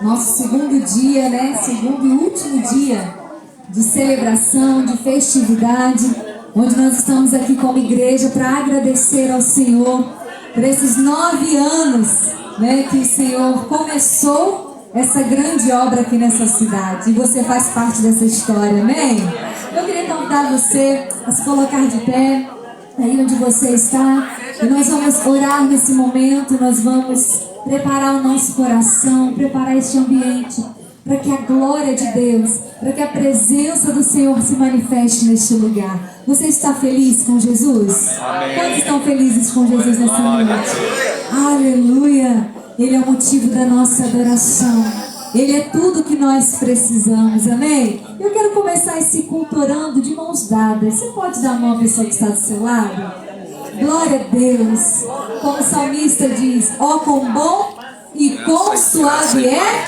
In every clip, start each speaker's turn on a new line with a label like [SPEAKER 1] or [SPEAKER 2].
[SPEAKER 1] Nosso segundo dia, né? Segundo e último dia de celebração, de festividade, onde nós estamos aqui como igreja para agradecer ao Senhor por esses 9 anos, né, que o Senhor começou essa grande obra aqui nessa cidade. E você faz parte dessa história, amém? Eu queria convidar você a se colocar de pé, aí onde você está, e nós vamos orar nesse momento, nós vamos preparar o nosso coração, preparar este ambiente, para que a glória de Deus, para que a presença do Senhor se manifeste neste lugar. Você está feliz com Jesus? Amém. Quantos estão felizes com Jesus nessa noite? Aleluia! Ele é o motivo da nossa adoração. Ele é tudo que nós precisamos, amém? Eu quero começar esse culto orando de mãos dadas. Você pode dar a mão à pessoa que está do seu lado? Glória a Deus! Como o salmista diz, ó quão bom e quão suave é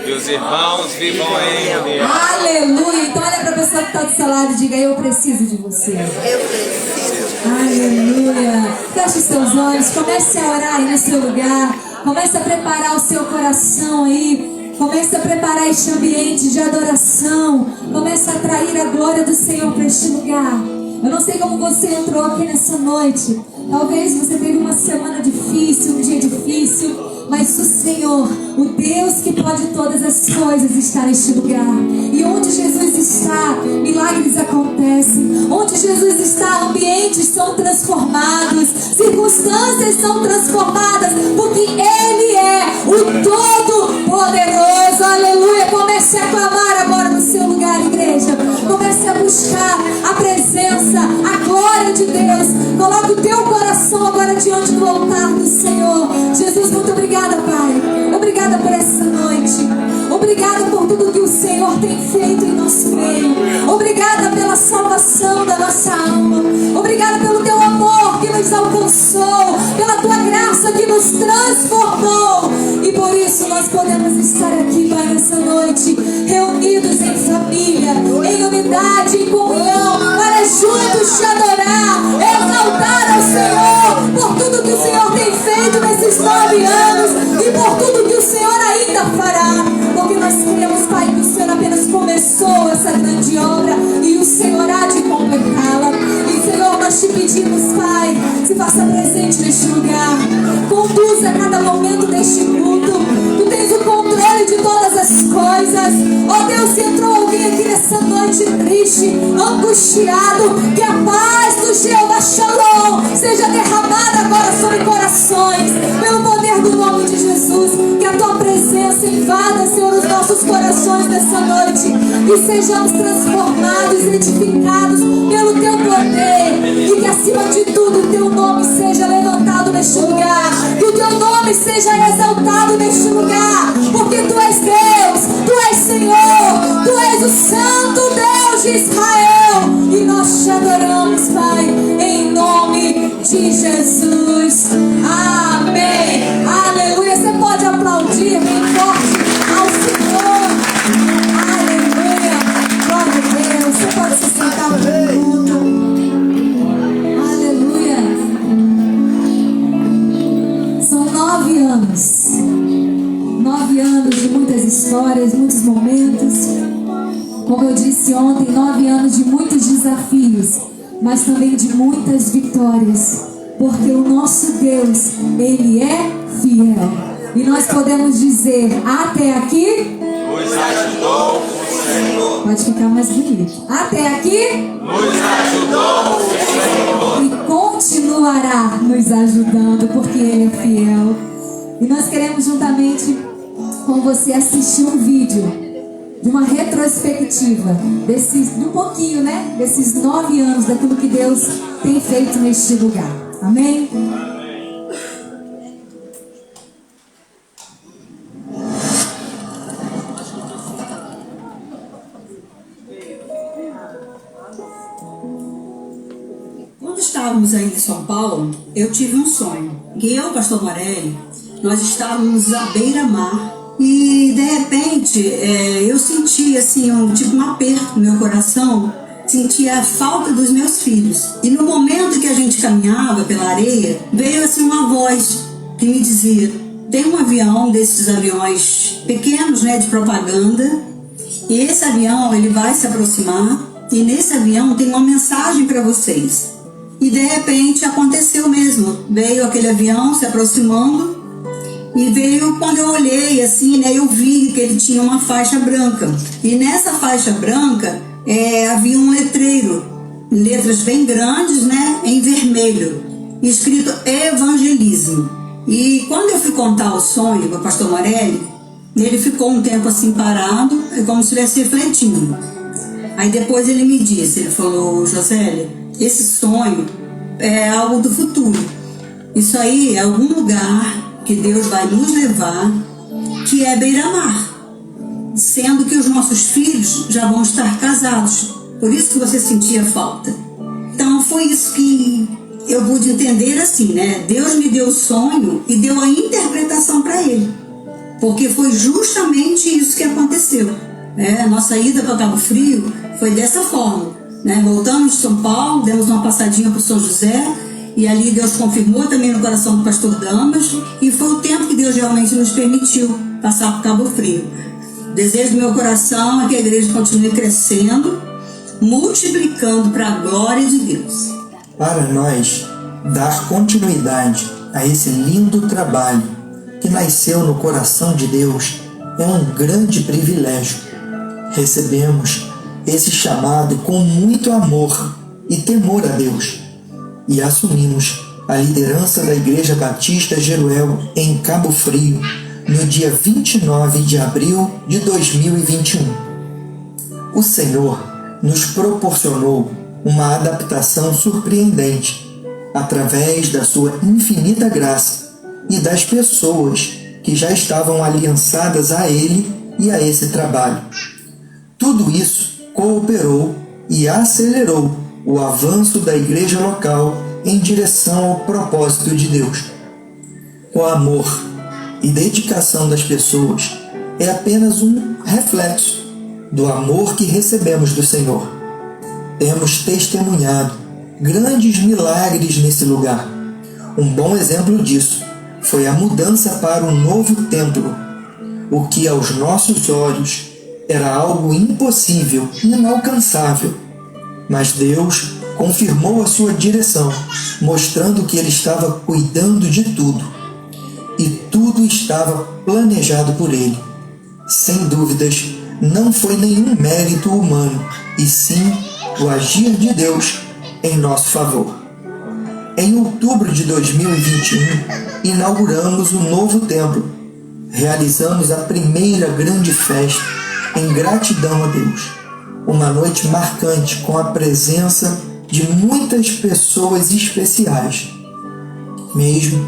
[SPEAKER 2] que os irmãos vivam em união.
[SPEAKER 1] Aleluia! Então olha para a pessoa que está do seu lado e diga, eu preciso de você.
[SPEAKER 3] Eu preciso.
[SPEAKER 1] Aleluia! Feche os seus olhos, comece a orar aí no seu lugar. Comece a preparar o seu coração aí. Comece a preparar este ambiente de adoração. Comece a atrair a glória do Senhor para este lugar. Eu não sei como você entrou aqui nessa noite. Talvez você teve uma semana difícil, um dia difícil. Mas o Senhor, o Deus que pode todas as coisas, está neste lugar. E onde Jesus está, milagres acontecem. Onde Jesus está, ambientes são transformados, circunstâncias são transformadas, porque Ele é o Todo-Poderoso. Aleluia! Comece a clamar agora no seu lugar, igreja. Comece a buscar a presença, a glória de Deus. Coloque o teu coração agora diante do altar do Senhor. Jesus, muito obrigada, Pai. Obrigada por essa noite. Obrigada por tudo que o Senhor tem feito em nosso meio. Obrigada pela salvação da nossa alma. Obrigada pelo teu amor que nos alcançou, pela tua graça que nos transformou. E por isso nós podemos estar aqui, Pai, nessa noite, reunidos em família, em unidade, em comunhão, para juntos te adorar, exaltar ao Senhor por tudo que o Senhor tem feito nesses 9 anos e por tudo que o Senhor ainda fará. Porque nós queremos, Pai, que o Senhor apenas começou essa grande obra e o Senhor há de completá-la. E, Senhor, nós te pedimos, Pai, se faça presente neste lugar. Conduza cada momento deste culto. Tu tens o controle de todas as coisas. Ó Deus, se entrou alguém aqui nessa noite triste, angustiado, que a paz do Jeová Shalom seja derramada agora sobre corações, pelo poder do nome de Jesus. Que a tua presença invada, Senhor, os nossos corações nessa noite e sejamos transformados, edificados pelo teu poder. E que acima de tudo o teu nome seja levantado neste lugar, que o teu nome seja exaltado neste lugar, porque tu és Deus, tu és Senhor, tu és o Santo Deus de Israel, e nós te adoramos, Pai, em nome de Jesus. Amém. Aleluia. Você pode aplaudir bem forte ao Senhor. Aleluia. Glória a Deus. Você pode se sentar por um minuto. Aleluia. São 9 anos. 9 anos de muitas histórias, muitos momentos. Como eu disse ontem, 9 anos de muitos desafios, mas também de muitas vitórias. Porque o nosso Deus, Ele é fiel. E nós podemos dizer, até aqui
[SPEAKER 2] Nos ajudou o Senhor.
[SPEAKER 1] pode ficar mais bonito. Até aqui
[SPEAKER 2] Nos ajudou o Senhor.
[SPEAKER 1] e continuará nos ajudando, porque Ele é fiel. E nós queremos juntamente com você assistir um vídeo de uma retrospectiva de um pouquinho, né? Desses 9 anos, daquilo que Deus tem feito neste lugar. Amém?
[SPEAKER 4] Quando estávamos ainda em São Paulo, eu tive um sonho. Que eu e o pastor Morelli, nós estávamos à beira-mar. E de repente, eu senti assim, um aperto no meu coração. Sentia a falta dos meus filhos. E no momento que a gente caminhava pela areia, veio assim uma voz que me dizia: tem um avião, desses aviões pequenos, né, de propaganda, e esse avião, ele vai se aproximar, e nesse avião tem uma mensagem para vocês. E de repente aconteceu mesmo, veio aquele avião se aproximando, e veio, quando eu olhei assim, né, eu vi que ele tinha uma faixa branca, e nessa faixa branca havia um letreiro, letras bem grandes, né, em vermelho, escrito Evangelismo. E quando eu fui contar o sonho para o pastor Morelli, ele ficou um tempo assim parado, como se estivesse refletindo. Aí depois ele me disse, ele falou: Josélia, esse sonho é algo do futuro. Isso aí é algum lugar que Deus vai nos levar, que é beira-mar. Sendo que os nossos filhos já vão estar casados. Por isso que você sentia falta. Então foi isso que eu pude entender assim, né? Deus me deu o sonho e deu a interpretação para ele. Porque foi justamente isso que aconteceu. A nossa ida para Cabo Frio foi dessa forma. Voltamos de São Paulo, demos uma passadinha para o São José, e ali Deus confirmou também no coração do pastor Damas, e foi o tempo que Deus realmente nos permitiu passar por Cabo Frio. O desejo do meu coração é que a igreja continue crescendo, multiplicando para a glória de Deus.
[SPEAKER 5] Para nós, dar continuidade a esse lindo trabalho que nasceu no coração de Deus é um grande privilégio. Recebemos esse chamado com muito amor e temor a Deus e assumimos a liderança da Igreja Batista Jeruel em Cabo Frio no dia 29 de abril de 2021. O Senhor nos proporcionou uma adaptação surpreendente através da sua infinita graça e das pessoas que já estavam aliançadas a Ele e a esse trabalho. Tudo isso cooperou e acelerou o avanço da igreja local em direção ao propósito de Deus. O amor e dedicação das pessoas é apenas um reflexo do amor que recebemos do Senhor. Temos testemunhado grandes milagres nesse lugar. Um bom exemplo disso foi a mudança para um novo templo, o que aos nossos olhos era algo impossível, inalcançável. Mas Deus confirmou a sua direção, mostrando que Ele estava cuidando de tudo. E tudo estava planejado por Ele. Sem dúvidas, não foi nenhum mérito humano, e sim o agir de Deus em nosso favor. Em outubro de 2021, inauguramos o novo templo. Realizamos a primeira grande festa em gratidão a Deus. Uma noite marcante com a presença de muitas pessoas especiais. Mesmo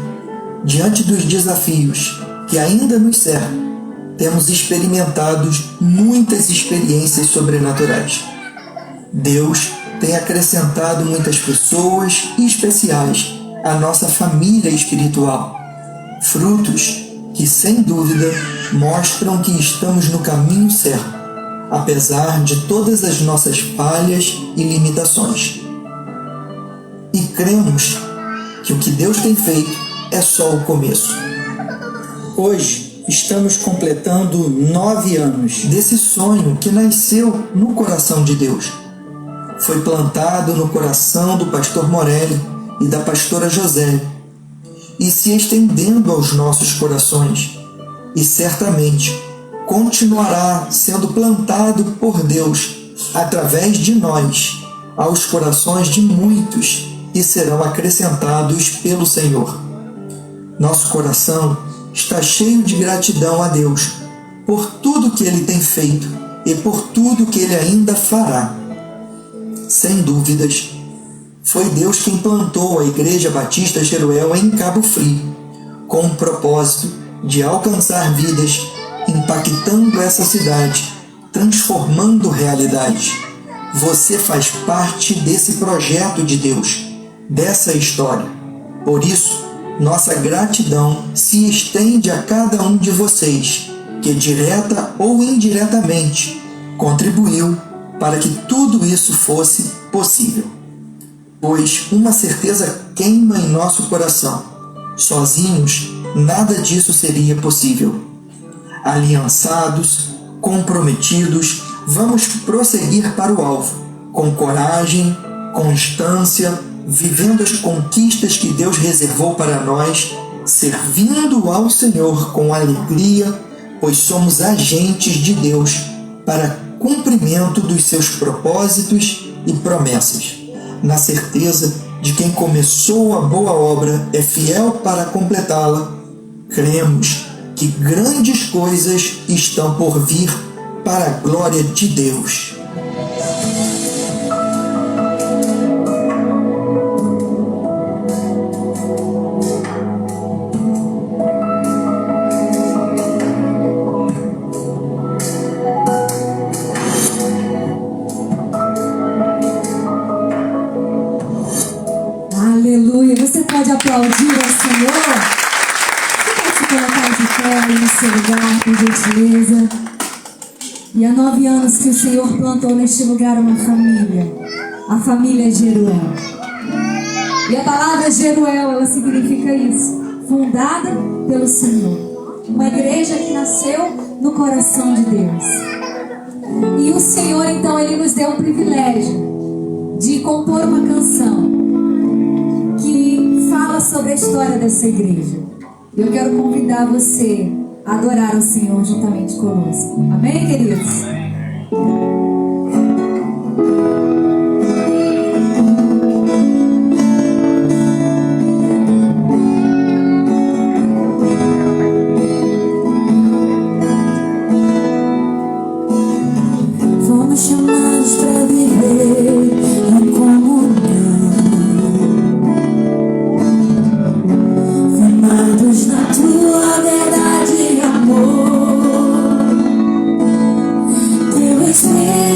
[SPEAKER 5] diante dos desafios que ainda nos cercam, temos experimentado muitas experiências sobrenaturais. Deus tem acrescentado muitas pessoas especiais à nossa família espiritual. Frutos que, sem dúvida, mostram que estamos no caminho certo, apesar de todas as nossas falhas e limitações. E cremos que o que Deus tem feito é só o começo. Hoje estamos completando 9 anos desse sonho que nasceu no coração de Deus. Foi plantado no coração do pastor Morelli e da pastora José, e se estendendo aos nossos corações, e certamente continuará sendo plantado por Deus através de nós aos corações de muitos que serão acrescentados pelo Senhor. Nosso coração está cheio de gratidão a Deus por tudo que Ele tem feito e por tudo que Ele ainda fará. Sem dúvidas, foi Deus quem plantou a Igreja Batista Jeruel em Cabo Frio, com o propósito de alcançar vidas, impactando essa cidade, transformando realidades. Você faz parte desse projeto de Deus, dessa história. Por isso, nossa gratidão se estende a cada um de vocês, que direta ou indiretamente contribuiu para que tudo isso fosse possível. Pois uma certeza queima em nosso coração: sozinhos nada disso seria possível. Aliançados, comprometidos, vamos prosseguir para o alvo, com coragem, constância, vivendo as conquistas que Deus reservou para nós, servindo ao Senhor com alegria, pois somos agentes de Deus para cumprimento dos seus propósitos e promessas, na certeza de quem começou a boa obra é fiel para completá-la. Cremos que grandes coisas estão por vir para a glória de Deus.
[SPEAKER 1] Aleluia. Você pode aplaudir ao Senhor? Você pode se colocar de pé aí no seu lugar, com gentileza. E há 9 anos que o Senhor plantou neste lugar uma família. A família Jeruel. E a palavra Jeruel, ela significa isso. Fundada pelo Senhor. Uma igreja que nasceu no coração de Deus. E o Senhor, então, Ele nos deu o privilégio de compor uma canção que fala sobre a história dessa igreja. Eu quero convidar você a adorar o Senhor juntamente conosco. Amém, queridos?
[SPEAKER 6] Fomos chamados para viver em comunhão, firmados na tua verdade e amor. Teu Espírito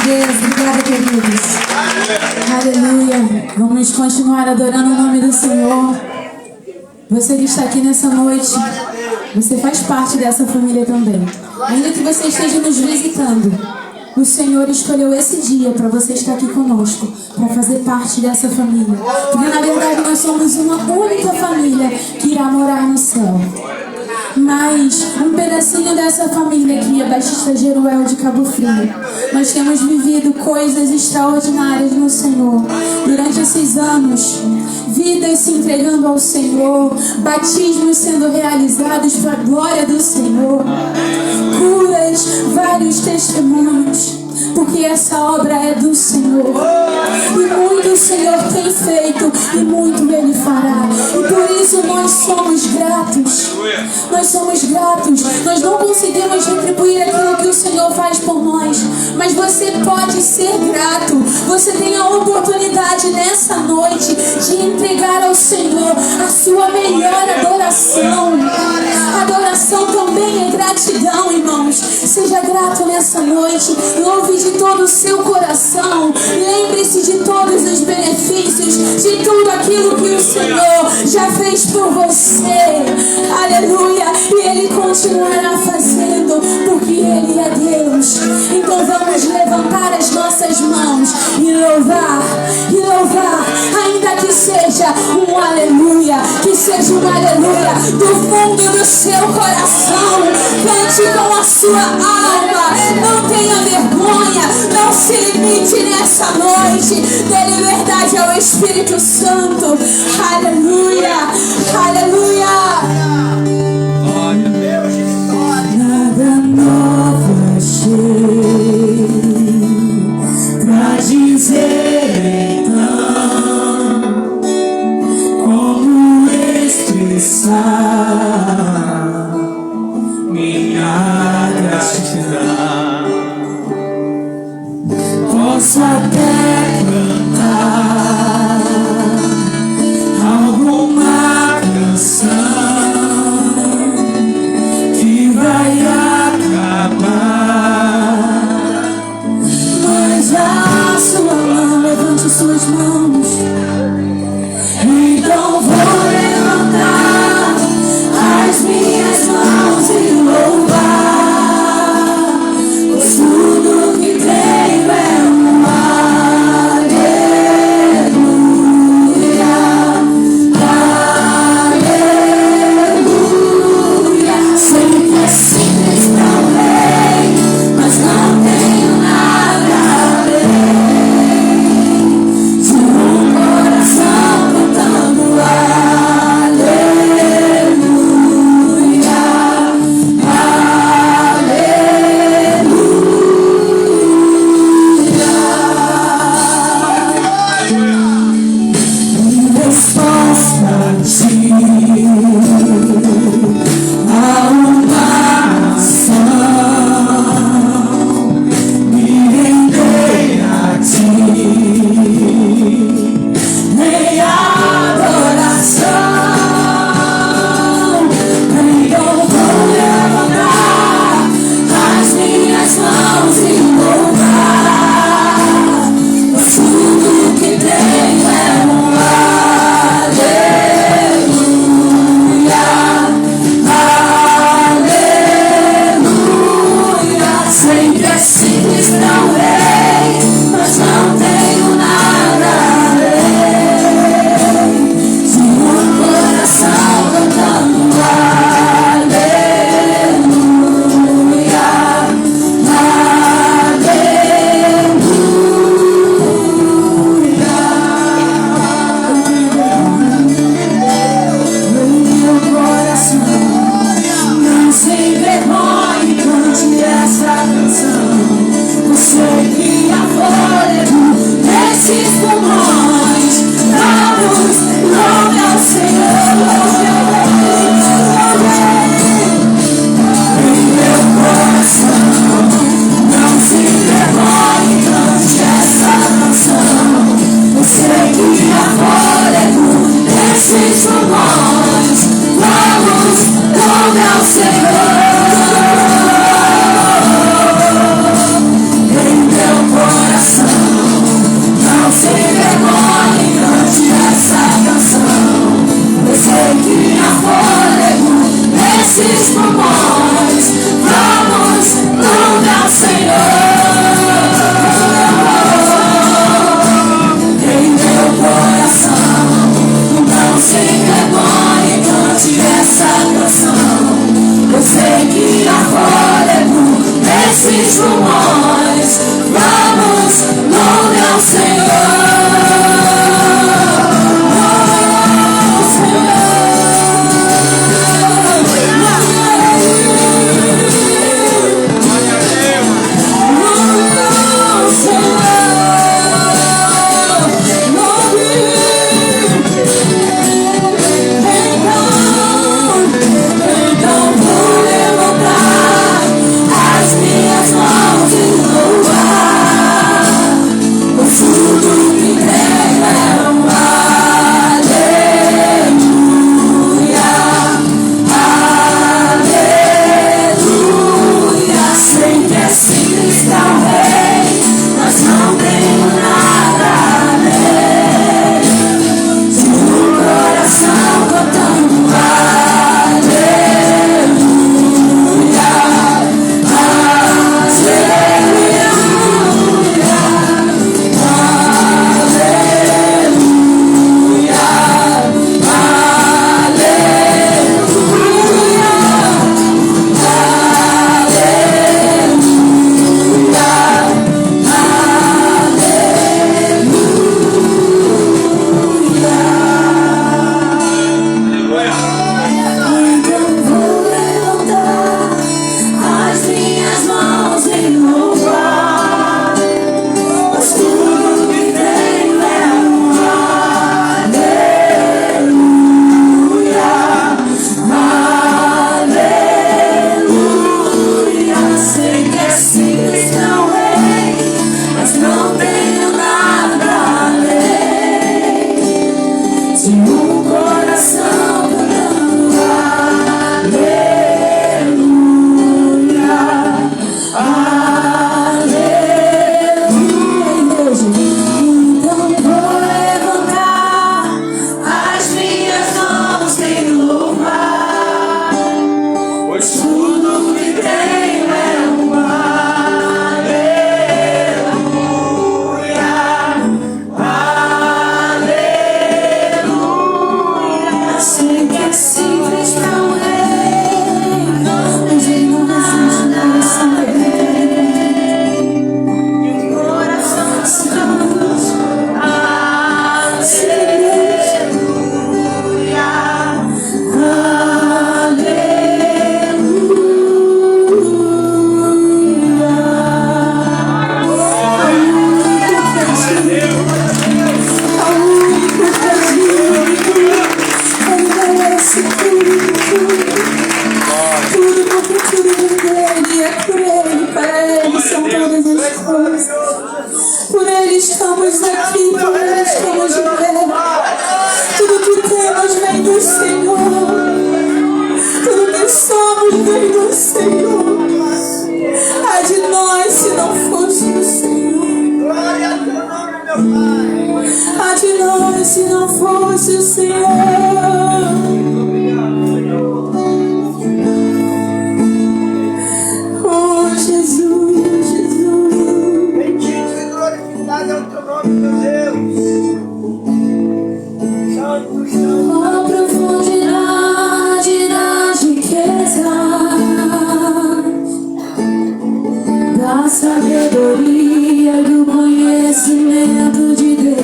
[SPEAKER 1] Deus. Obrigada, queridos.
[SPEAKER 6] Aleluia. Vamos continuar adorando o nome do Senhor. Você que está aqui nessa noite, você faz parte dessa família também. Ainda que você esteja nos visitando, o Senhor escolheu esse dia para você estar aqui conosco, para fazer parte dessa família. Porque na verdade nós somos uma única família que irá morar no céu. Mas um pedacinho dessa família aqui é Batista Jeruel de Cabo Frio. Nós temos vivido coisas extraordinárias no Senhor durante esses anos. Vidas se entregando ao Senhor, batismos sendo realizados para a glória do Senhor, curas, vários testemunhos, porque essa obra é do Senhor. E muito o Senhor tem feito e muito Ele fará. E por isso nós somos gratos. Nós somos gratos. Nós não conseguimos retribuir aquilo que o Senhor faz por nós, mas você pode ser grato. Você tem a oportunidade nessa noite de entregar ao Senhor a sua melhor adoração. Adoração também é gratidão, irmãos. Seja grato nessa noite. Louve de todo o seu coração. Lembre-se de todos os benefícios, de tudo aquilo que o Senhor já fez por você. Aleluia. E Ele continuará fazendo, porque Ele é Deus. Então vamos levantar as nossas mãos e louvar, ainda que seja um aleluia, que seja um aleluia do fundo do seu coração. Cante com a sua alma, não tenha vergonha, não se limite nessa noite, dê liberdade ao Espírito Santo. Aleluia, aleluia.
[SPEAKER 2] Glória a Deus.
[SPEAKER 6] Nada novo achei pra dizer então, como expressar minha gratidão. Posso até cantar alguma canção que vai acabar, mas a sua mão, levante suas mãos. Então vou levantar as minhas mãos e louvar, pois tudo que tenho é um aleluia, aleluia. Sei que é simples também, mas não tenho nada além de um coração Há de nós se não fosse o Senhor. Oh, Jesus, Jesus.
[SPEAKER 2] Bendito e glorificado é o teu nome, meu Deus. Santo, santo.
[SPEAKER 6] A profundidade das riquezas, da sabedoria, do conhecimento de Deus.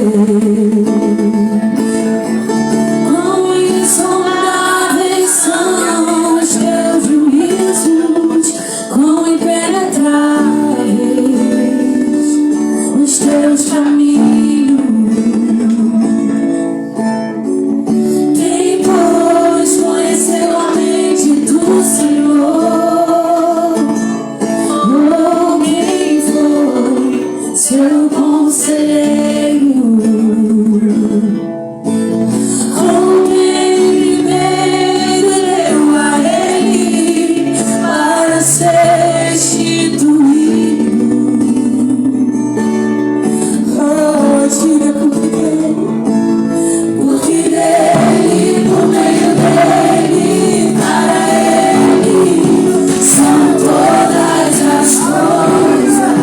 [SPEAKER 6] Quão insondáveis são os teus juízos, quão impenetráveis os teus caminhos. Quem, pois, conheceu a mente do Senhor? Ou quem foi seu conselheiro? Ou quem primeiro deu a ele para ser instituído? Oh, diga por quê? Porque dele, por meio dele, para ele são todas as coisas.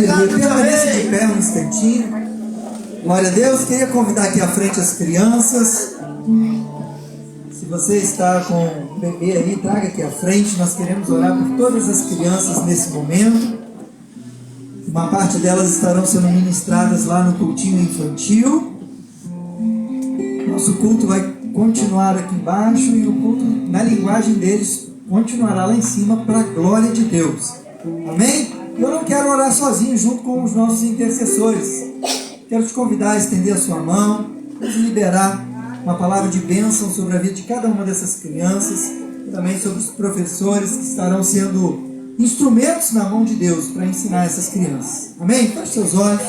[SPEAKER 5] Aleluia. Permaneça de pé um instantinho. Glória a Deus. Queria convidar aqui à frente as crianças. Se você está com o bebê aí, traga aqui à frente. Nós queremos orar por todas as crianças nesse momento. Uma parte delas estarão sendo ministradas lá no cultinho infantil. Nosso culto vai continuar aqui embaixo e o culto, na linguagem deles, continuará lá em cima para a glória de Deus. Amém? Eu não quero orar sozinho junto com os nossos intercessores. Quero te convidar a estender a sua mão, vamos liberar uma palavra de bênção sobre a vida de cada uma dessas crianças e também sobre os professores que estarão sendo instrumentos na mão de Deus para ensinar essas crianças. Amém? Feche seus olhos.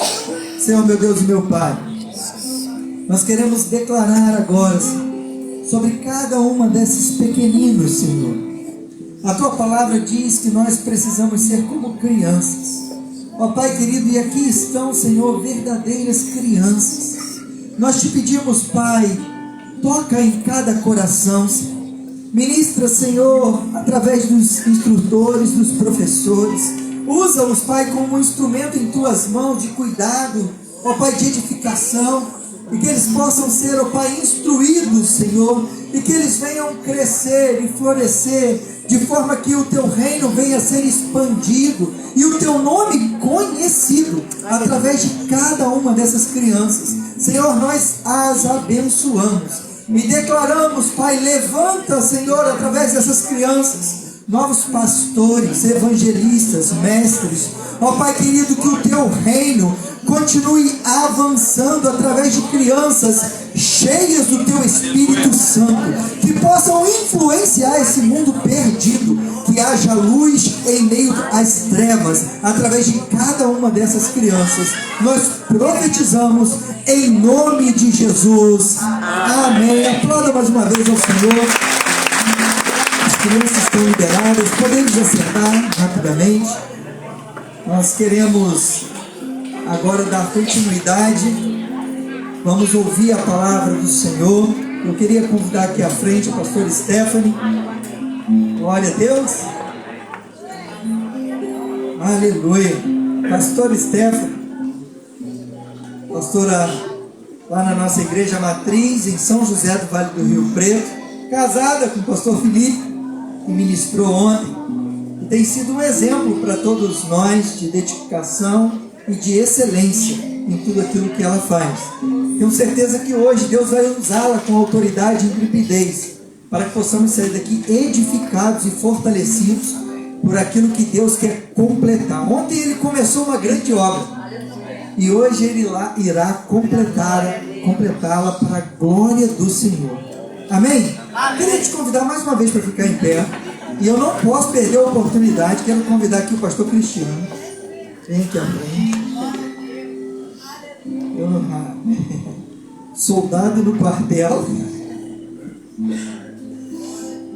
[SPEAKER 5] Senhor, meu Deus e meu Pai, nós queremos declarar agora, Senhor, sobre cada uma desses pequeninos, Senhor. A Tua palavra diz que nós precisamos ser como crianças. Ó Pai querido, e aqui estão, Senhor, verdadeiras crianças. Nós te pedimos, Pai, toca em cada coração, Senhor. Ministra, Senhor, através dos instrutores, dos professores. Usa-os, Pai, como um instrumento em Tuas mãos de cuidado, ó Pai, de edificação. E que eles possam ser, ó Pai, instruídos, Senhor. E que eles venham crescer e florescer, de forma que o Teu reino venha a ser expandido e o Teu nome conhecido através de cada uma dessas crianças. Senhor, nós as abençoamos e declaramos, Pai, levanta, Senhor, através dessas crianças, novos pastores, evangelistas, mestres. Ó Pai querido, que o Teu reino continue avançando através de crianças cheias do Teu Espírito Santo, que possam influenciar esse mundo perdido, que haja luz em meio às trevas, através de cada uma dessas crianças. Nós profetizamos em nome de Jesus. Amém. Aplauda mais uma vez ao Senhor. As crianças estão liberadas. Podemos acertar rapidamente. Nós queremos agora dar continuidade. Vamos ouvir a palavra do Senhor. Eu queria convidar aqui à frente a pastora Stephanie. Glória a Deus. Aleluia. Pastora Stephanie, pastora lá na nossa igreja matriz, em São José do Vale do Rio Preto, casada com o pastor Felipe, que ministrou ontem. E tem sido um exemplo para todos nós de dedicação e de excelência em tudo aquilo que ela faz. Tenho certeza que hoje Deus vai usá-la com autoridade e intrepidez para que possamos sair daqui edificados e fortalecidos por aquilo que Deus quer completar. Ontem Ele começou uma grande obra e hoje Ele irá completá-la para a glória do Senhor. Amém? Queria te convidar mais uma vez para ficar em pé. E eu não posso perder a oportunidade. Quero convidar aqui o pastor Cristiano. Vem aqui à frente. Soldado no quartel.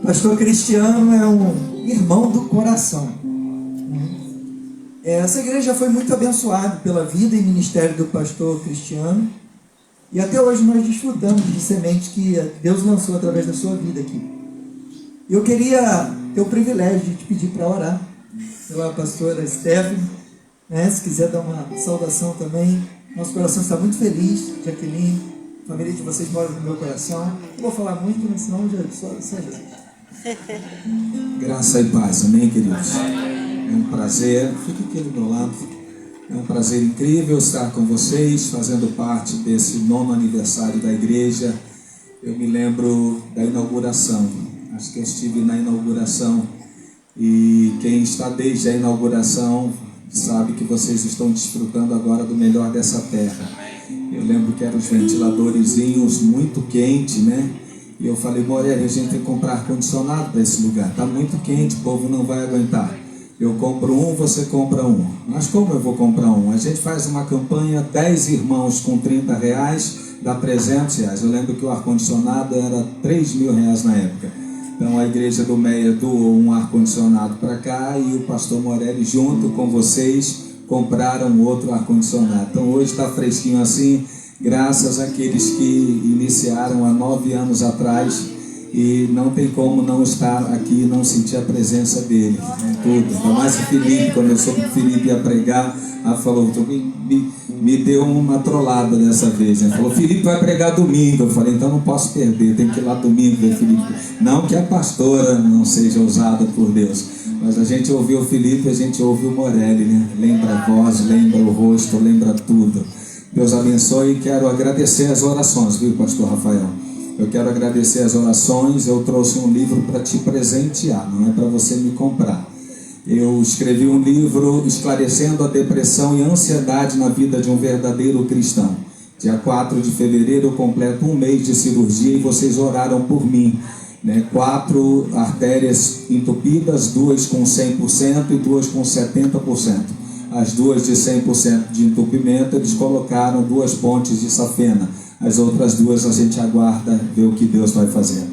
[SPEAKER 5] Pastor Cristiano é um irmão do coração. Essa igreja foi muito abençoada pela vida e ministério do pastor Cristiano. E até hoje nós desfrutamos de sementes que Deus lançou através da sua vida aqui. Eu queria ter o privilégio de te pedir para orar pela pastora Stephanie, né? Se quiser dar uma saudação também. Nosso coração está muito feliz, Jaqueline, a família de vocês mora no meu coração. Não vou falar muito, mas senão já só Jesus.
[SPEAKER 7] Graça e paz, amém, queridos? É um prazer, fique aqui do meu lado. É um prazer incrível estar com vocês, fazendo parte desse 9º aniversário da igreja. Eu me lembro da inauguração, acho que eu estive na inauguração, e quem está desde a inauguração sabe que vocês estão desfrutando agora do melhor dessa terra. Eu lembro que eram os ventiladorzinhos muito quentes, né? E eu falei, Morelli, a gente tem que comprar ar-condicionado para esse lugar, está muito quente, o povo não vai aguentar. Eu compro um, você compra um. Mas como eu vou comprar um? A gente faz uma campanha, 10 irmãos com R$30, dá R$300. Eu lembro que o ar-condicionado era R$3.000 na época. Então a igreja do Meia doou um ar-condicionado para cá e o pastor Morelli, junto com vocês, compraram outro ar-condicionado. Então hoje está fresquinho assim, graças àqueles que iniciaram há 9 anos atrás E não tem como não estar aqui e não sentir a presença dele em tudo. Ainda mais o Felipe, quando eu soube que o Felipe ia pregar, ela falou, me deu uma trollada dessa vez, né? Falou, Felipe vai pregar domingo. Eu falei, então não posso perder, tem que ir lá domingo ver Felipe. Não que a pastora não seja usada por Deus, mas a gente ouviu o Felipe, a gente ouve o Morelli, né? Lembra a voz, lembra o rosto, lembra tudo. Deus abençoe, e quero agradecer as orações, viu, pastor Rafael? Eu quero agradecer as orações. Eu trouxe um livro para te presentear, não é para você me comprar. Eu escrevi um livro esclarecendo a depressão e a ansiedade na vida de um verdadeiro cristão. Dia 4 de fevereiro eu completo um mês de cirurgia e vocês oraram por mim, né? 4 artérias entupidas, 2 com 100% e 2 com 70%. As 2 de 100% de entupimento, eles colocaram 2 pontes de safena. As outras 2 a gente aguarda ver o que Deus vai fazer.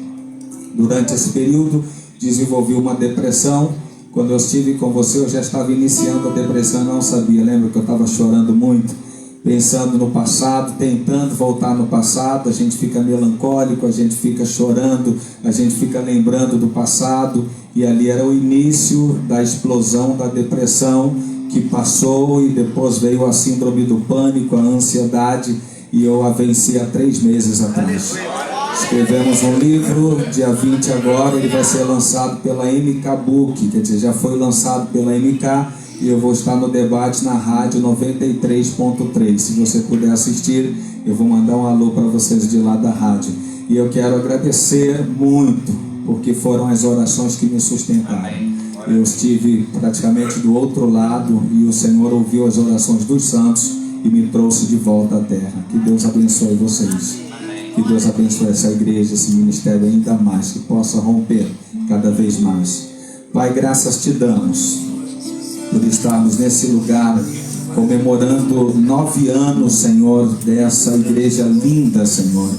[SPEAKER 7] Durante esse período desenvolvi uma depressão. Quando eu estive com você, eu já estava iniciando a depressão, não sabia. Lembra que eu estava chorando muito, pensando no passado, tentando voltar no passado. A gente fica melancólico, a gente fica chorando, a gente fica lembrando do passado. E ali era o início da explosão da depressão, que passou, e depois veio a síndrome do pânico, a ansiedade, e eu a venci há 3 meses atrás. Escrevemos um livro, dia 20 agora, ele vai ser lançado pela MK Book, quer dizer, já foi lançado pela MK, e eu vou estar no debate na rádio 93.3. Se você puder assistir, eu vou mandar um alô para vocês de lá da rádio. E eu quero agradecer muito, porque foram as orações que me sustentaram. Eu estive praticamente do outro lado e o Senhor ouviu as orações dos santos e me trouxe de volta à terra. Que Deus abençoe vocês. Que Deus abençoe essa igreja, esse ministério ainda mais, que possa romper cada vez mais. Pai, graças te damos por estarmos nesse lugar comemorando 9 anos, Senhor, dessa igreja linda, Senhor.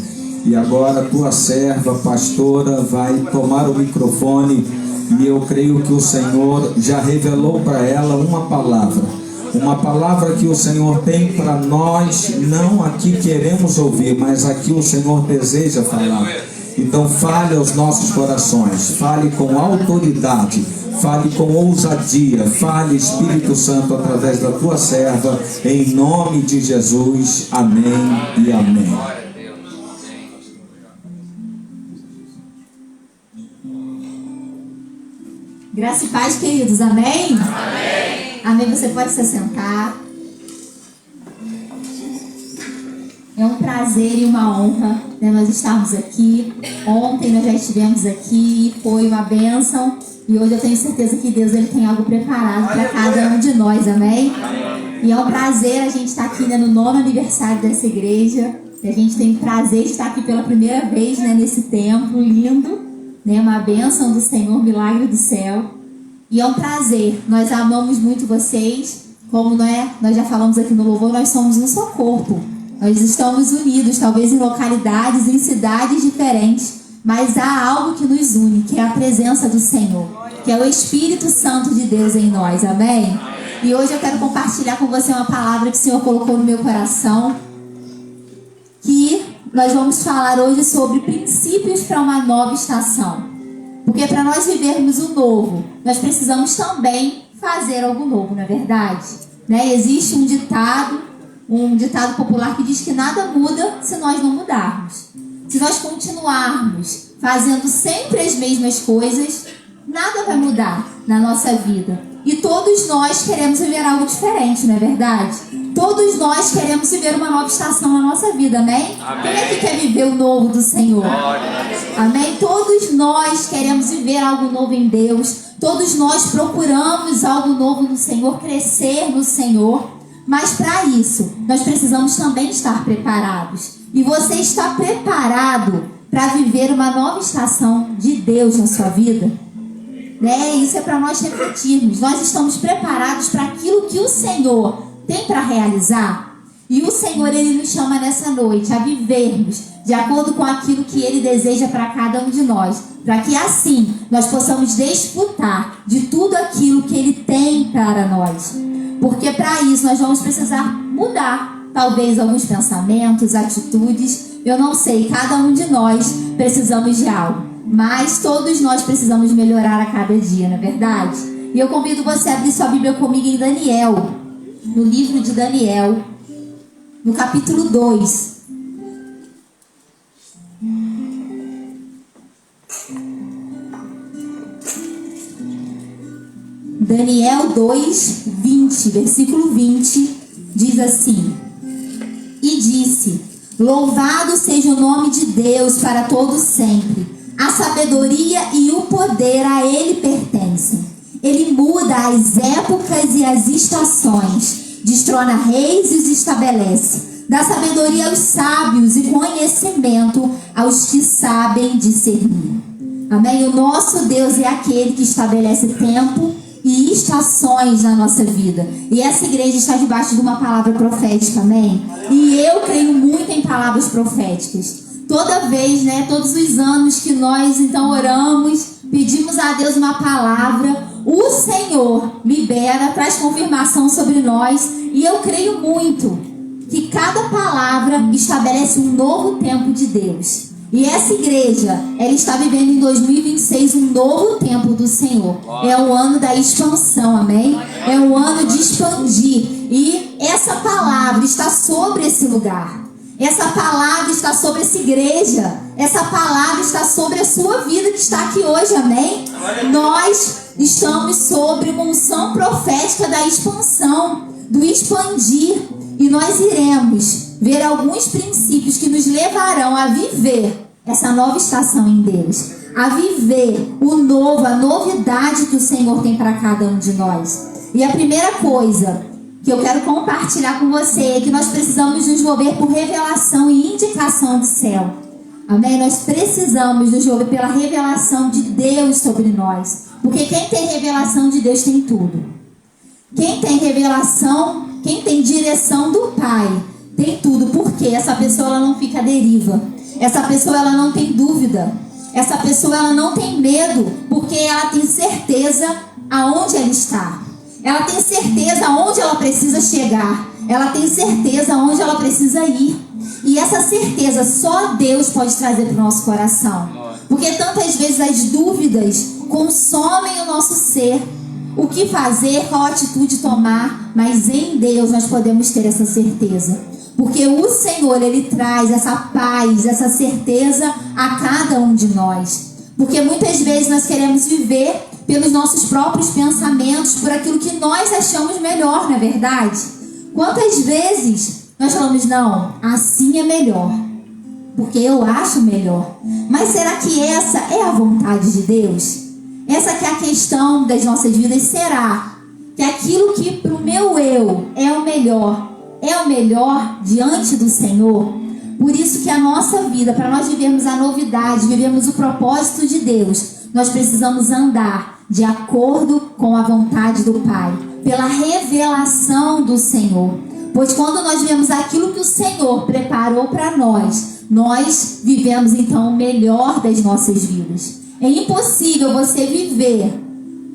[SPEAKER 7] E agora a tua serva, pastora, vai tomar o microfone, e eu creio que o Senhor já revelou para ela uma palavra que o Senhor tem para nós, não a que queremos ouvir, mas a que o Senhor deseja falar. Então fale aos nossos corações, fale com autoridade, fale com ousadia, fale, Espírito Santo, através da tua serva, em nome de Jesus. Amém e amém.
[SPEAKER 1] Graça e paz, queridos, amém? Amém. Amém, você pode se sentar. É um prazer e uma honra, né, nós estarmos aqui. Ontem nós já estivemos aqui, foi uma bênção. E hoje eu tenho certeza que Deus ele tem algo preparado para cada um de nós, amém? E é um prazer a gente estar aqui, né, no 9º aniversário dessa igreja. E a gente tem o prazer de estar aqui pela primeira vez, né, nesse templo lindo. Né, uma bênção do Senhor, milagre do céu. E é um prazer, nós amamos muito vocês. Como nós já falamos aqui no louvor, nós somos um só corpo. Nós estamos unidos, talvez em localidades, em cidades diferentes, mas há algo que nos une, que é a presença do Senhor, que é o Espírito Santo de Deus em nós, amém? E hoje eu quero compartilhar com você uma palavra que o Senhor colocou no meu coração, que nós vamos falar hoje sobre princípios para uma nova estação. Porque para nós vivermos o novo, nós precisamos também fazer algo novo, não é verdade? Né? Existe um ditado popular que diz que nada muda se nós não mudarmos. Se nós continuarmos fazendo sempre as mesmas coisas, nada vai mudar na nossa vida. E todos nós queremos viver algo diferente, não é verdade? Todos nós queremos viver uma nova estação na nossa vida, amém? Quem é que quer viver o novo do Senhor? Amém? Todos nós queremos viver algo novo em Deus. Todos nós procuramos algo novo no Senhor, crescer no Senhor. Mas para isso, nós precisamos também estar preparados. E você está preparado para viver uma nova estação de Deus na sua vida? Né? Isso é para nós refletirmos. Nós estamos preparados para aquilo que o Senhor tem para realizar? E o Senhor, Ele nos chama nessa noite a vivermos de acordo com aquilo que Ele deseja para cada um de nós, para que assim nós possamos desfrutar de tudo aquilo que Ele tem para nós. Porque para isso nós vamos precisar mudar talvez alguns pensamentos, atitudes. Eu não sei, cada um de nós precisamos de algo.
[SPEAKER 8] mas todos nós precisamos melhorar a cada dia, não é verdade? E eu convido você a abrir sua Bíblia comigo em Daniel, no livro de Daniel, no capítulo 2. Daniel 2, 20, versículo 20, diz assim: E disse: Louvado seja o nome de Deus para todo sempre. A sabedoria e o poder a Ele pertencem. Ele muda as épocas e as estações, destrona reis e os estabelece. Dá sabedoria aos sábios e conhecimento aos que sabem discernir. Amém? O nosso Deus é aquele que estabelece tempo e estações na nossa vida. E essa igreja está debaixo de uma palavra profética, amém? E eu creio muito em palavras proféticas. Toda vez, todos os anos que nós então oramos, pedimos a Deus uma palavra, o Senhor libera, traz confirmação sobre nós. E eu creio muito que cada palavra estabelece um novo tempo de Deus. E essa igreja, ela está vivendo em 2026 um novo tempo do Senhor. É o ano da expansão, amém? É o ano de expandir. E essa palavra está sobre esse lugar. Essa palavra está sobre essa igreja. Essa palavra está sobre a sua vida que está aqui hoje, amém? Nós estamos sobre uma unção profética da expansão, do expandir. E nós iremos ver alguns princípios que nos levarão a viver essa nova estação em Deus, a viver o novo, a novidade que o Senhor tem para cada um de nós. E a primeira coisa que eu quero compartilhar com você é que nós precisamos nos mover por revelação e indicação do céu. Amém? Nós precisamos nos mover pela revelação de Deus sobre nós, porque quem tem revelação de Deus tem tudo. Quem tem revelação, quem tem direção do Pai, tem tudo, porque essa pessoa ela não fica à deriva. Essa pessoa ela não tem dúvida. Essa pessoa ela não tem medo, porque ela tem certeza aonde ela está. Ela tem certeza aonde ela precisa chegar. Ela tem certeza aonde ela precisa ir. E essa certeza só Deus pode trazer para o nosso coração. Porque tantas vezes as dúvidas consomem o nosso ser. O que fazer, qual atitude tomar, mas em Deus nós podemos ter essa certeza. Porque o Senhor, Ele traz essa paz, essa certeza a cada um de nós. Porque muitas vezes nós queremos viver pelos nossos próprios pensamentos, por aquilo que nós achamos melhor, não é verdade? Quantas vezes nós falamos, não, assim é melhor, porque eu acho melhor. Mas será que essa é a vontade de Deus? Essa que é a questão das nossas vidas. Será que aquilo que para o meu eu é o melhor diante do Senhor? Por isso que a nossa vida, para nós vivermos a novidade, vivermos o propósito de Deus, nós precisamos andar de acordo com a vontade do Pai, pela revelação do Senhor. Pois quando nós vivemos aquilo que o Senhor preparou para nós, nós vivemos então o melhor das nossas vidas. É impossível você viver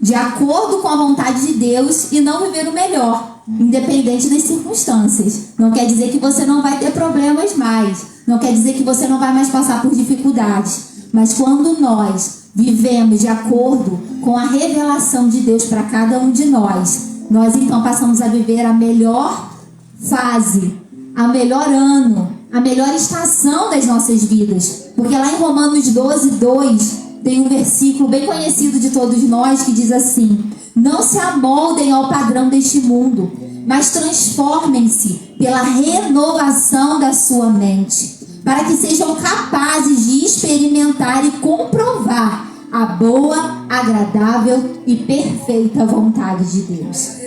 [SPEAKER 8] de acordo com a vontade de Deus e não viver o melhor, independente das circunstâncias. Não quer dizer que você não vai ter problemas mais, não quer dizer que você não vai mais passar por dificuldades, mas quando nós vivemos de acordo com a revelação de Deus para cada um de nós, nós então passamos a viver a melhor fase, a melhor ano, a melhor estação das nossas vidas. Porque lá em Romanos 12, 2, tem um versículo bem conhecido de todos nós que diz assim: não se amoldem ao padrão deste mundo, mas transformem-se pela renovação da sua mente, para que sejam capazes de experimentar e comprovar a boa, agradável e perfeita vontade de Deus.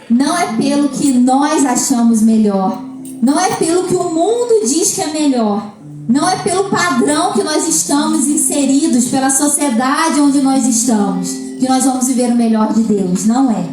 [SPEAKER 8] Não é pelo que nós achamos melhor, não é pelo que o mundo diz que é melhor, não é pelo padrão que nós estamos inseridos, pela sociedade onde nós estamos, que nós vamos viver o melhor de Deus. Não é.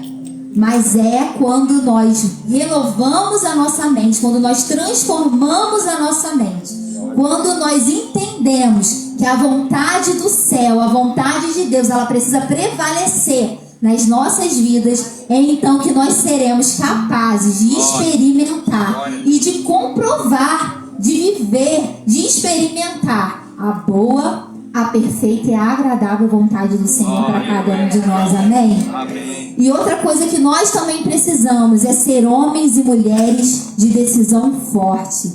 [SPEAKER 8] Mas é quando nós renovamos a nossa mente, quando nós transformamos a nossa mente, quando nós entendemos que a vontade do céu, a vontade de Deus, ela precisa prevalecer nas nossas vidas, é então que nós seremos capazes de experimentar e de comprovar, de viver, de experimentar a boa, a perfeita e a agradável vontade do Senhor para cada um de nós, amém?
[SPEAKER 2] Amém.
[SPEAKER 8] E outra coisa que nós também precisamos é ser homens e mulheres de decisão forte,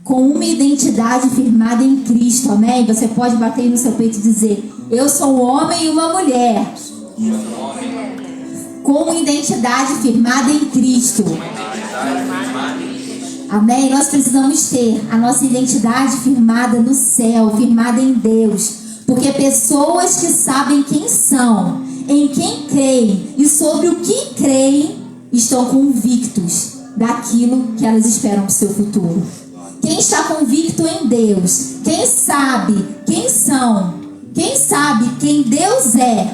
[SPEAKER 8] com uma identidade firmada em Cristo, amém? Você pode bater no seu peito e dizer: eu sou um homem e uma mulher com uma identidade firmada em Cristo. Amém? Nós precisamos ter a nossa identidade firmada no céu, firmada em Deus. Porque pessoas que sabem quem são, em quem creem e sobre o que creem, estão convictos daquilo que elas esperam para o seu futuro. Quem está convicto em Deus, quem sabe quem são, quem sabe quem Deus é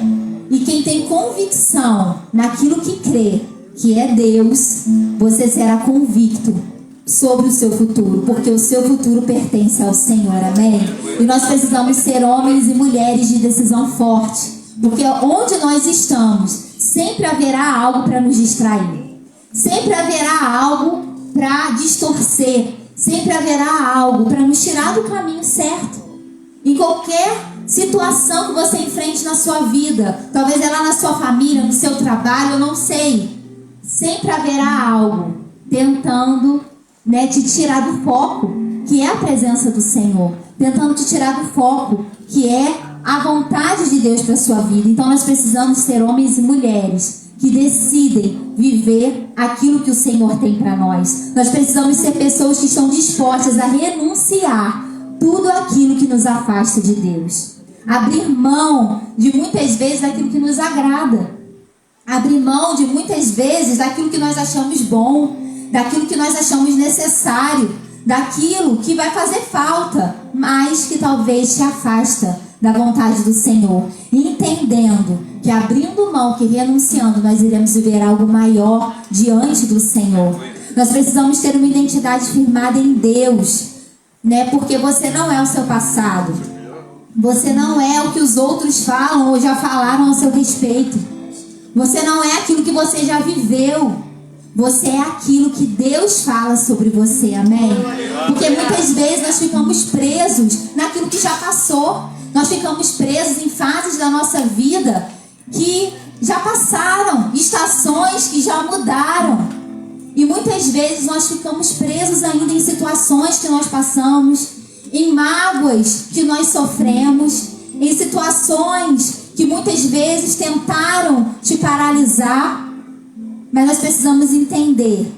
[SPEAKER 8] e quem tem convicção naquilo que crê, que é Deus, você será convicto sobre o seu futuro, porque o seu futuro pertence ao Senhor, amém? E nós precisamos ser homens e mulheres de decisão forte, porque onde nós estamos, sempre haverá algo para nos distrair, sempre haverá algo para distorcer, sempre haverá algo para nos tirar do caminho certo. Em qualquer situação que você enfrente na sua vida, talvez é lá na sua família, no seu trabalho, eu não sei, sempre haverá algo tentando te tirar do foco, que é a presença do Senhor, tentando te tirar do foco, que é a vontade de Deus para a sua vida. Então nós precisamos ser homens e mulheres que decidem viver aquilo que o Senhor tem para nós. Nós precisamos ser pessoas que estão dispostas a renunciar tudo aquilo que nos afasta de Deus, abrir mão de muitas vezes daquilo que nos agrada, abrir mão de muitas vezes daquilo que nós achamos bom, daquilo que nós achamos necessário, daquilo que vai fazer falta, mas que talvez te afasta da vontade do Senhor, entendendo que abrindo mão, que renunciando, nós iremos viver algo maior diante do Senhor. Nós precisamos ter uma identidade firmada em Deus, porque você não é o seu passado, você não é o que os outros falam ou já falaram ao seu respeito, você não é aquilo que você já viveu. Você é aquilo que Deus fala sobre você, amém? Porque muitas vezes nós ficamos presos naquilo que já passou. Nós ficamos presos em fases da nossa vida que já passaram, estações que já mudaram. E muitas vezes nós ficamos presos ainda em situações que nós passamos, em mágoas que nós sofremos, em situações que muitas vezes tentaram te paralisar. Mas nós precisamos entender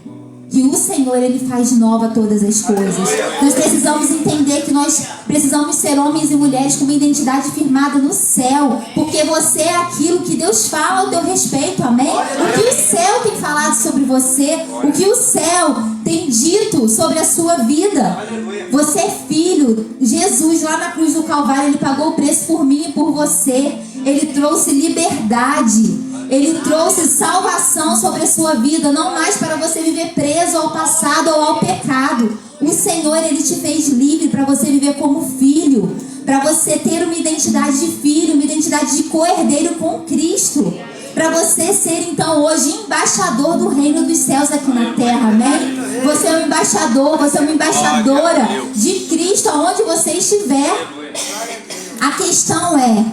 [SPEAKER 8] que o Senhor, Ele faz nova todas as coisas. Nós precisamos entender que nós precisamos ser homens e mulheres com uma identidade firmada no céu, porque você é aquilo que Deus fala ao teu respeito, amém? O que o céu tem falado sobre você, o que o céu tem dito sobre a sua vida. Você é filho. Jesus lá na cruz do Calvário, Ele pagou o preço por mim e por você. Ele trouxe liberdade. Ele trouxe salvação sobre a sua vida, não mais para você viver preso ao passado ou ao pecado. O Senhor, Ele te fez livre para você viver como filho, para você ter uma identidade de filho, uma identidade de co-herdeiro com Cristo, para você ser então hoje embaixador do reino dos céus aqui na terra, amém? Você é um embaixador, você é uma embaixadora de Cristo aonde você estiver. A questão é: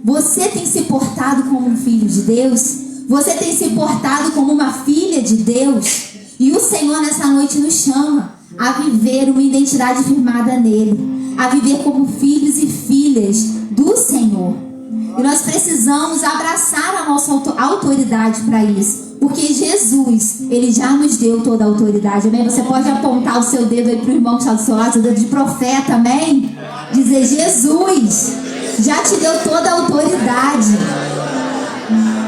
[SPEAKER 8] você tem se portado como um filho de Deus? Você tem se portado como uma filha de Deus? E o Senhor nessa noite nos chama a viver uma identidade firmada nele, a viver como filhos e filhas do Senhor. E nós precisamos abraçar a nossa autoridade para isso, porque Jesus, Ele já nos deu toda a autoridade, amém? Você pode apontar o seu dedo aí para o irmão que está do seu lado, seu dedo de profeta, amém? Dizer: Jesus já te deu toda a autoridade.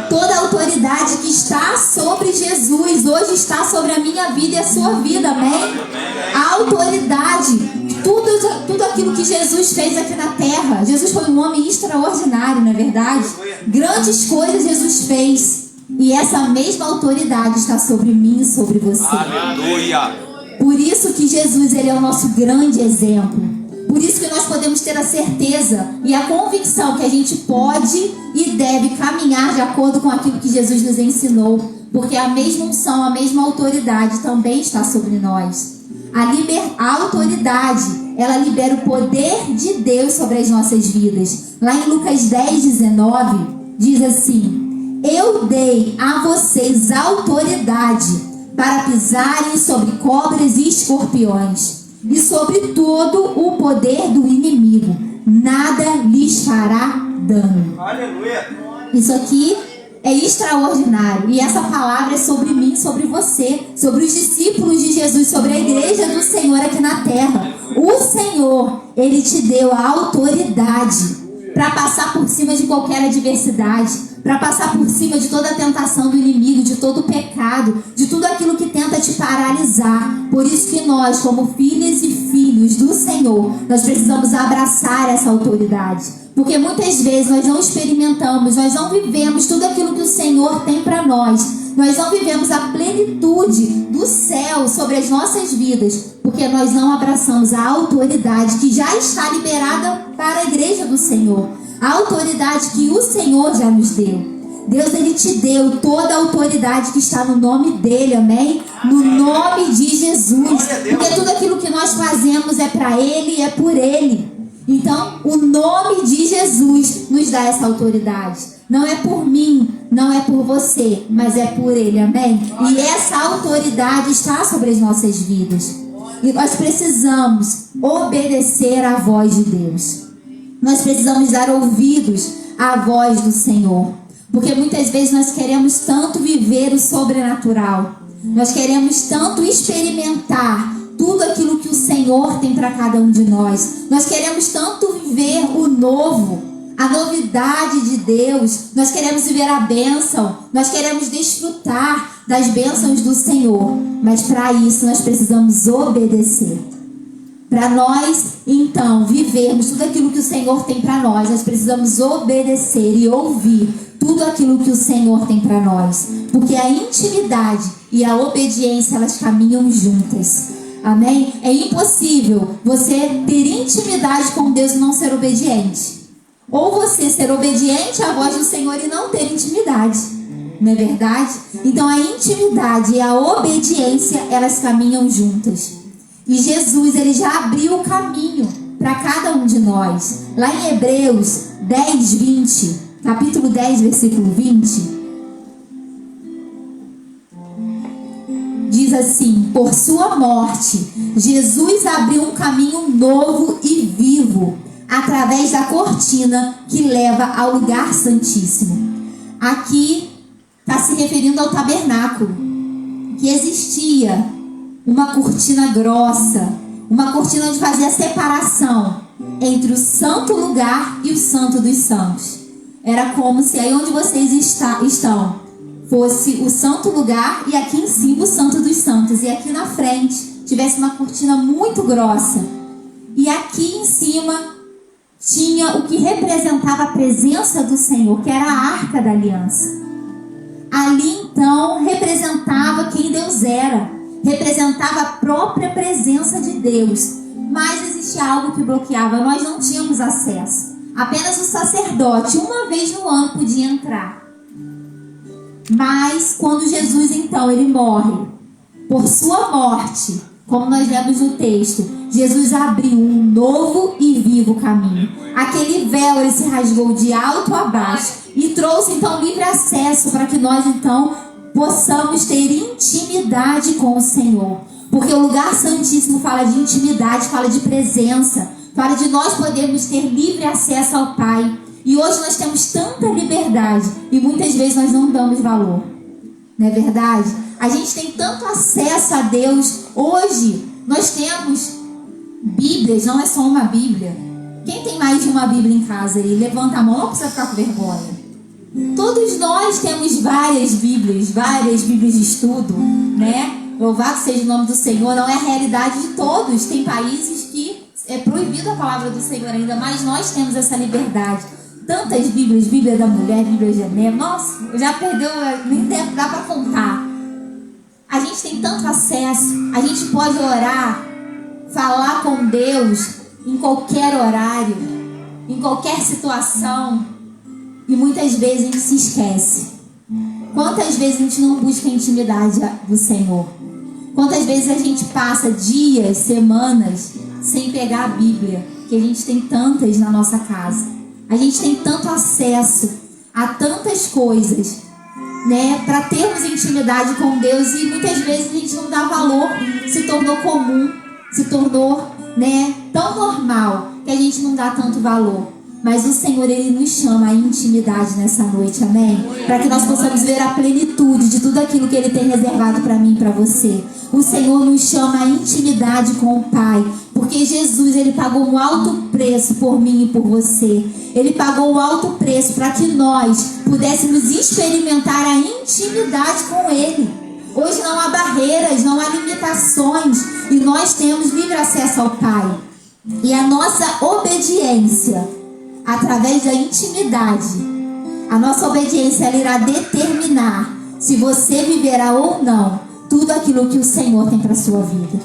[SPEAKER 8] Toda a autoridade que está sobre Jesus hoje está sobre a minha vida e a sua vida, amém? A autoridade, tudo aquilo que Jesus fez aqui na terra. Jesus foi um homem extraordinário, não é verdade? Grandes coisas Jesus fez. E essa mesma autoridade está sobre mim e sobre você.
[SPEAKER 2] Aleluia.
[SPEAKER 8] Por isso que Jesus, Ele é o nosso grande exemplo. Por isso que nós podemos ter a certeza e a convicção que a gente pode e deve caminhar de acordo com aquilo que Jesus nos ensinou. Porque a mesma unção, a mesma autoridade também está sobre nós. A autoridade ela libera o poder de Deus sobre as nossas vidas. Lá em Lucas 10:19, diz assim: eu dei a vocês autoridade para pisarem sobre cobras e escorpiões, e sobre todo o poder do inimigo. Nada lhes fará dano.
[SPEAKER 2] Aleluia.
[SPEAKER 8] Isso aqui é extraordinário. E essa palavra é sobre mim, sobre você, sobre os discípulos de Jesus, sobre a igreja do Senhor aqui na terra. O Senhor, Ele te deu a autoridade para passar por cima de qualquer adversidade, para passar por cima de toda a tentação do inimigo, de todo o pecado, de tudo aquilo que tenta te paralisar. Por isso que nós, como filhas e filhos do Senhor, nós precisamos abraçar essa autoridade. Porque muitas vezes nós não experimentamos, nós não vivemos tudo aquilo que o Senhor tem para nós. Nós não vivemos a plenitude do céu sobre as nossas vidas, porque nós não abraçamos a autoridade que já está liberada para a igreja do Senhor. A autoridade que o Senhor já nos deu. Deus, Ele te deu toda a autoridade que está no nome dEle, amém? No nome de Jesus. Porque tudo aquilo que nós fazemos é para Ele e é por Ele. Então, o nome de Jesus nos dá essa autoridade. Não é por mim, não é por você, mas é por Ele, amém? E essa autoridade está sobre as nossas vidas. E nós precisamos obedecer à voz de Deus. Nós precisamos dar ouvidos à voz do Senhor. Porque muitas vezes nós queremos tanto viver o sobrenatural. Nós queremos tanto experimentar tudo aquilo que o Senhor tem para cada um de nós. Nós queremos tanto viver o novo, a novidade de Deus. Nós queremos viver a bênção. Nós queremos desfrutar das bênçãos do Senhor. Mas para isso nós precisamos obedecer. Para nós, então, vivermos tudo aquilo que o Senhor tem para nós precisamos obedecer e ouvir tudo aquilo que o Senhor tem para nós. Porque a intimidade e a obediência, elas caminham juntas. Amém? É impossível você ter intimidade com Deus e não ser obediente. Ou você ser obediente à voz do Senhor e não ter intimidade. Não é verdade? Então a intimidade e a obediência, elas caminham juntas. E Jesus, Ele já abriu o caminho para cada um de nós. Lá em Hebreus 10:20, capítulo 10, versículo 20, diz assim: por sua morte, Jesus abriu um caminho novo e vivo, através da cortina que leva ao lugar santíssimo. Aqui está se referindo ao tabernáculo, que existia uma cortina grossa, uma cortina onde fazia a separação entre o santo lugar e o santo dos santos. Era como se aí onde vocês estão fosse o santo lugar e aqui em cima o santo dos santos. E aqui na frente tivesse uma cortina muito grossa. E aqui em cima tinha o que representava a presença do Senhor, que era a Arca da Aliança. Ali então representava quem Deus era. Representava a própria presença de Deus. Mas existia algo que bloqueava. Nós não tínhamos acesso. Apenas o sacerdote, uma vez no ano, podia entrar. Mas quando Jesus então ele morre, por sua morte, como nós lemos no texto, Jesus abriu um novo e vivo caminho. Aquele véu ele se rasgou de alto a baixo e trouxe então livre acesso para que nós então possamos ter intimidade com o Senhor. Porque o lugar santíssimo fala de intimidade, fala de presença, fala de nós podermos ter livre acesso ao Pai. E hoje nós temos tanta liberdade e muitas vezes nós não damos valor. Não é verdade? A gente tem tanto acesso a Deus. Hoje nós temos Bíblias, não é só uma Bíblia. Quem tem mais de uma Bíblia em casa aí? Levanta a mão, não precisa ficar com vergonha. Todos nós temos várias Bíblias de estudo, né? Louvado seja o nome do Senhor. Não é a realidade de todos. Tem países que é proibido a palavra do Senhor ainda, mas nós temos essa liberdade. Tantas Bíblias, Bíblia da mulher, Bíblia de Genebra. Nossa, já perdeu, nem tempo dá para contar. A gente tem tanto acesso, a gente pode orar, falar com Deus em qualquer horário, em qualquer situação. E muitas vezes a gente se esquece. Quantas vezes a gente não busca a intimidade do Senhor? Quantas vezes a gente passa dias, semanas sem pegar a Bíblia, que a gente tem tantas na nossa casa. A gente tem tanto acesso a tantas coisas, né, para termos intimidade com Deus, e muitas vezes a gente não dá valor, se tornou comum, se tornou, né, tão normal que a gente não dá tanto valor. Mas o Senhor, Ele nos chama à intimidade nessa noite, amém? Para que nós possamos ver a plenitude de tudo aquilo que Ele tem reservado para mim e para você. O Senhor nos chama à intimidade com o Pai, porque Jesus, Ele pagou um alto preço por mim e por você. Ele pagou um alto preço para que nós pudéssemos experimentar a intimidade com Ele. Hoje não há barreiras, não há limitações, e nós temos livre acesso ao Pai. E a nossa obediência, através da intimidade, a nossa obediência, ela irá determinar se você viverá ou não tudo aquilo que o Senhor tem para a sua vida.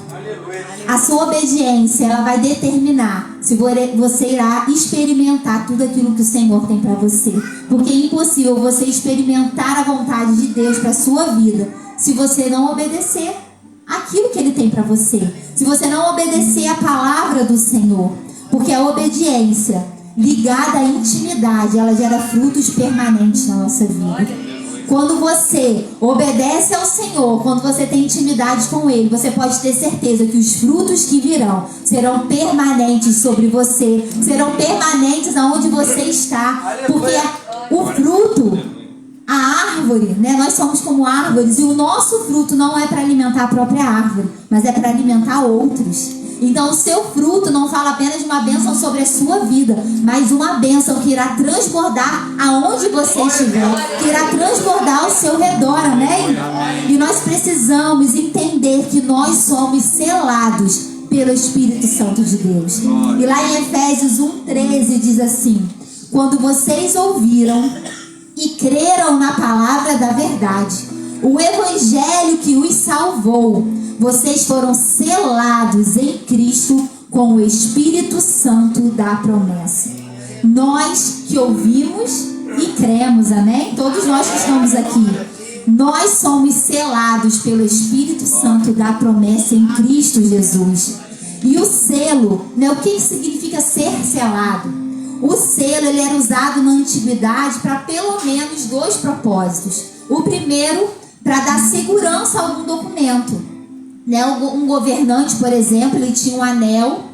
[SPEAKER 8] A sua obediência, ela vai determinar se você irá experimentar tudo aquilo que o Senhor tem para você. Porque é impossível você experimentar a vontade de Deus para a sua vida se você não obedecer aquilo que Ele tem para você, se você não obedecer a palavra do Senhor. Porque a obediência ligada à intimidade, ela gera frutos permanentes na nossa vida. Quando você obedece ao Senhor, quando você tem intimidade com Ele, você pode ter certeza que os frutos que virão serão permanentes sobre você, serão permanentes aonde você está. Porque o fruto, a árvore, né? Nós somos como árvores, e o nosso fruto não é para alimentar a própria árvore, mas é para alimentar outros. Então o seu fruto não fala apenas de uma bênção sobre a sua vida, mas uma bênção que irá transbordar aonde você estiver, que irá transbordar ao seu redor, amém? E nós precisamos entender que nós somos selados pelo Espírito Santo de Deus. E lá em Efésios 1:13 diz assim: quando vocês ouviram e creram na palavra da verdade, o evangelho que os salvou, vocês foram selados em Cristo com o Espírito Santo da promessa. Nós que ouvimos e cremos, amém? Todos nós que estamos aqui, nós somos selados pelo Espírito Santo da promessa em Cristo Jesus. E o selo, né, o que significa ser selado? O selo, ele era usado na antiguidade para pelo menos 2 propósitos. O primeiro, para dar segurança a algum documento. Né, um governante, por exemplo, ele tinha um anel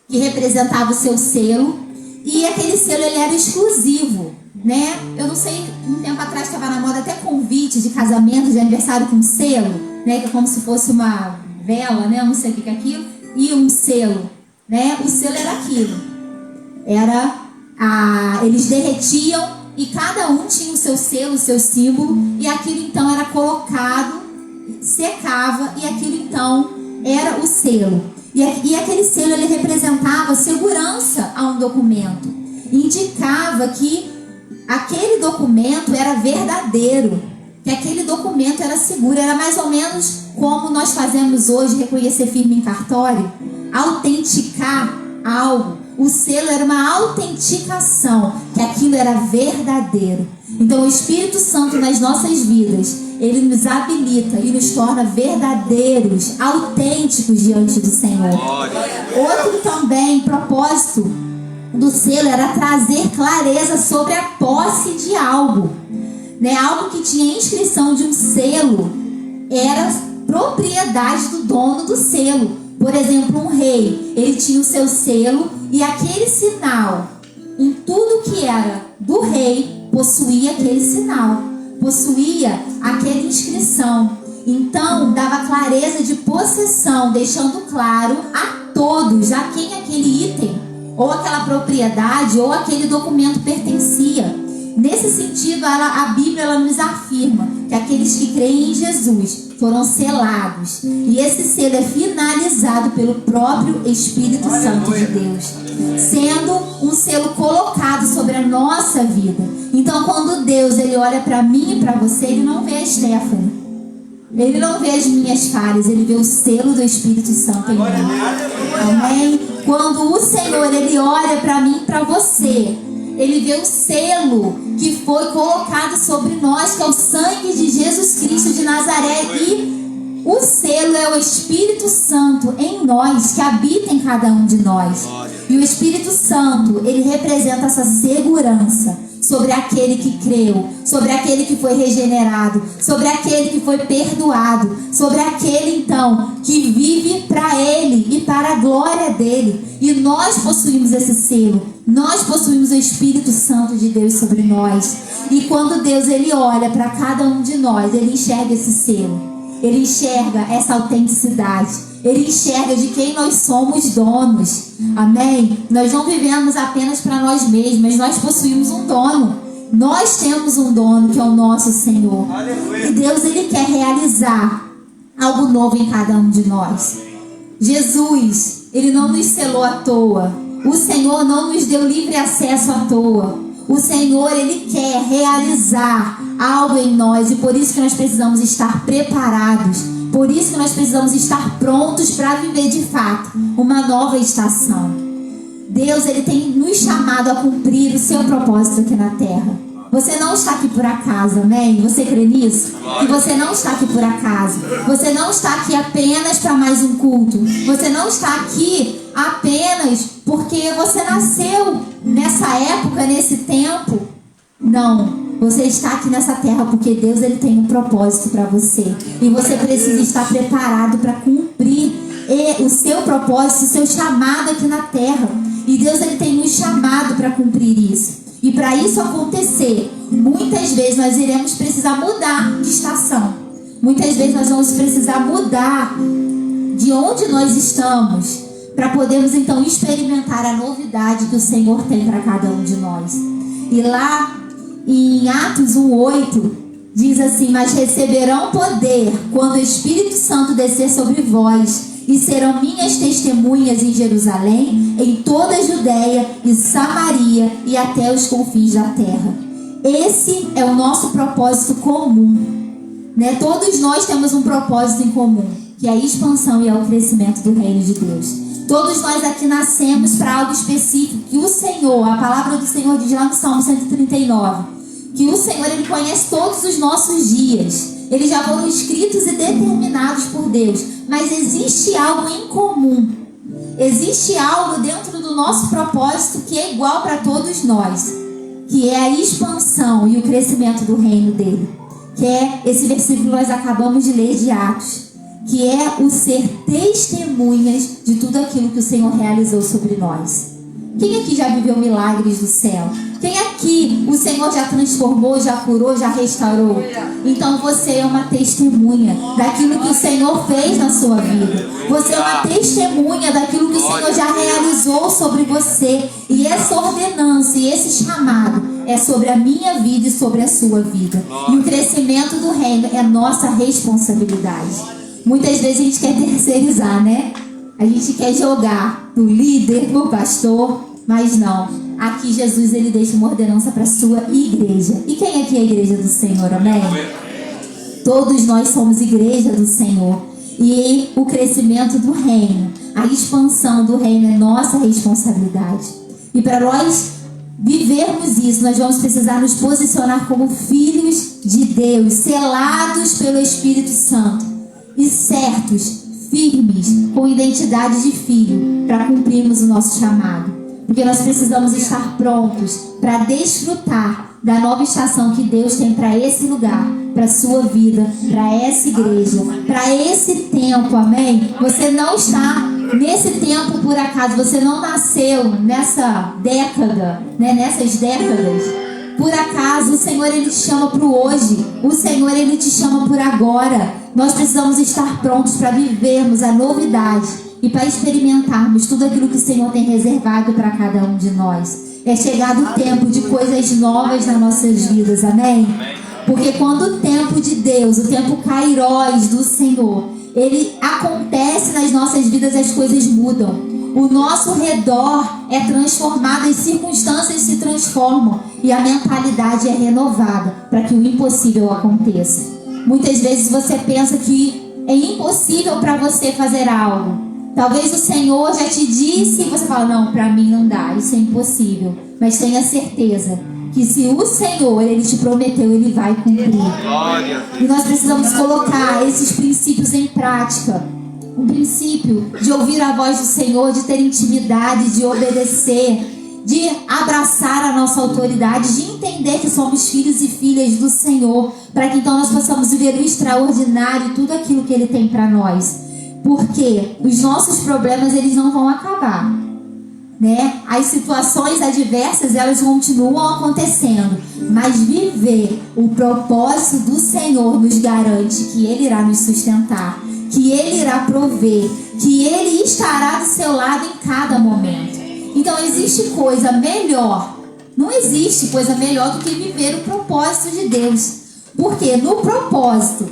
[SPEAKER 8] que representava o seu selo, e aquele selo, ele era exclusivo, né? Eu não sei, um tempo atrás estava na moda até convite de casamento, de aniversário com selo, né? Que é como se fosse uma vela, né? Eu não sei o que é aquilo, e um selo, né? O selo era aquilo, eles derretiam e cada um tinha o seu selo, o seu símbolo, e aquilo então era colocado, secava, e aquilo então era o selo. E aquele selo, ele representava segurança a um documento, indicava que aquele documento era verdadeiro, que aquele documento era seguro. Era mais ou menos como nós fazemos hoje, reconhecer firma em cartório, autenticar algo. O selo era uma autenticação, que aquilo era verdadeiro. Então o Espírito Santo nas nossas vidas, ele nos habilita e nos torna verdadeiros, autênticos diante do Senhor. Outro também propósito do selo era trazer clareza sobre a posse de algo, né? Algo que tinha inscrição de um selo era propriedade do dono do selo. Por exemplo, um rei, ele tinha o seu selo, e aquele sinal em tudo que era do rei possuía aquele sinal, possuía aquela inscrição. Então dava clareza de possessão, deixando claro a todos a quem aquele item, ou aquela propriedade, ou aquele documento pertencia. Nesse sentido, a Bíblia, ela nos afirma que aqueles que creem em Jesus foram selados. E esse selo é finalizado pelo próprio Espírito Santo de Deus, sendo um selo colocado sobre a nossa vida. Então, quando Deus, ele olha para mim e para você, ele não vê a Stephanie, ele não vê as minhas falhas, ele vê o selo do Espírito Santo em mim. Amém? Quando o Senhor, ele olha para mim e para você, ele vê o selo que foi colocado sobre nós, que é o sangue de Jesus Cristo de Nazaré. E o selo é é o Espírito Santo em nós, que habita em cada um de nós. E o Espírito Santo, ele representa essa segurança sobre aquele que creu, sobre aquele que foi regenerado, sobre aquele que foi perdoado, sobre aquele então que vive para ele e para a glória dele. E nós possuímos esse selo, nós possuímos o Espírito Santo de Deus sobre nós. E quando Deus ele olha para cada um de nós, ele enxerga esse selo, ele enxerga essa autenticidade, ele enxerga de quem nós somos donos. Amém? Nós não vivemos apenas para nós mesmos, mas nós possuímos um dono. Nós temos um dono que é o nosso Senhor. E Deus ele quer realizar algo novo em cada um de nós. Jesus, ele não nos selou à toa. O Senhor não nos deu livre acesso à toa. O Senhor, ele quer realizar algo em nós, e por isso que nós precisamos estar preparados. Por isso que nós precisamos estar prontos para viver de fato uma nova estação. Deus, ele tem nos chamado a cumprir o seu propósito aqui na terra. Você não está aqui por acaso, amém? Você crê nisso? Que você não está aqui por acaso. Você não está aqui apenas para mais um culto. Você não está aqui apenas porque você nasceu nessa época, nesse tempo. Não. Você está aqui nessa terra porque Deus ele tem um propósito para você. E você precisa estar preparado para cumprir o seu propósito, o seu chamado aqui na terra. E Deus ele tem nos chamado para cumprir isso. E para isso acontecer, muitas vezes nós iremos precisar mudar de estação. Muitas vezes nós vamos precisar mudar de onde nós estamos para podermos então experimentar a novidade que o Senhor tem para cada um de nós. E lá em Atos 1:8 diz assim: mas receberão poder quando o Espírito Santo descer sobre vós, e serão minhas testemunhas em Jerusalém, em toda a Judéia e Samaria e até os confins da terra. Esse é o nosso propósito comum, né? Todos nós temos um propósito em comum, que é a expansão e é o crescimento do reino de Deus. Todos nós aqui nascemos para algo específico, que o Senhor, a palavra do Senhor diz lá no Salmo 139, que o Senhor ele conhece todos os nossos dias. Eles já foram escritos e determinados por Deus. Mas existe algo em comum. Existe algo dentro do nosso propósito que é igual para todos nós, que é a expansão e o crescimento do reino dele. Que é esse versículo que nós acabamos de ler de Atos, que é o ser testemunhas de tudo aquilo que o Senhor realizou sobre nós. Quem aqui já viveu milagres do céu? Quem aqui o Senhor já transformou, já curou, já restaurou? Então você é uma testemunha daquilo que o Senhor fez na sua vida. Você é uma testemunha daquilo que o Senhor já realizou sobre você. E essa ordenança e esse chamado é sobre a minha vida e sobre a sua vida. E o crescimento do reino é nossa responsabilidade. Muitas vezes a gente quer terceirizar, né? A gente quer jogar pro líder, pro pastor, mas não. Aqui Jesus ele deixa uma ordenança para a sua igreja. E quem aqui é a igreja do Senhor, amém? Todos nós somos igreja do Senhor. E o crescimento do reino, a expansão do reino é nossa responsabilidade. E para nós vivermos isso, nós vamos precisar nos posicionar como filhos de Deus, selados pelo Espírito Santo e certos, firmes, com identidade de filho, para cumprirmos o nosso chamado. Porque nós precisamos estar prontos para desfrutar da nova estação que Deus tem para esse lugar, para a sua vida, para essa igreja, para esse tempo, amém? Você não está nesse tempo por acaso, você não nasceu nessa década, né? Nessas décadas. Por acaso, o Senhor ele te chama para o hoje, o Senhor ele te chama por agora. Nós precisamos estar prontos para vivermos a novidade e para experimentarmos tudo aquilo que o Senhor tem reservado para cada um de nós. É chegado o tempo de coisas novas nas nossas vidas, amém? Porque quando o tempo de Deus, o tempo kairós do Senhor, ele acontece nas nossas vidas, as coisas mudam. O nosso redor é transformado, as circunstâncias se transformam e a mentalidade é renovada para que o impossível aconteça. Muitas vezes você pensa que é impossível para você fazer algo. Talvez o Senhor já te disse e você fala, não, para mim não dá, isso é impossível. Mas tenha certeza que se o Senhor, Ele te prometeu, Ele vai cumprir. E nós precisamos colocar esses princípios em prática. Um princípio de ouvir a voz do Senhor, de ter intimidade, de obedecer, de abraçar a nossa autoridade, de entender que somos filhos e filhas do Senhor, para que então nós possamos viver o extraordinário, tudo aquilo que Ele tem para nós. Porque os nossos problemas, eles não vão acabar, né? As situações adversas, elas continuam acontecendo, mas viver o propósito do Senhor nos garante que Ele irá nos sustentar, que Ele irá prover, que Ele estará do seu lado em cada momento. Então existe coisa melhor, não existe coisa melhor do que viver o propósito de Deus, porque no propósito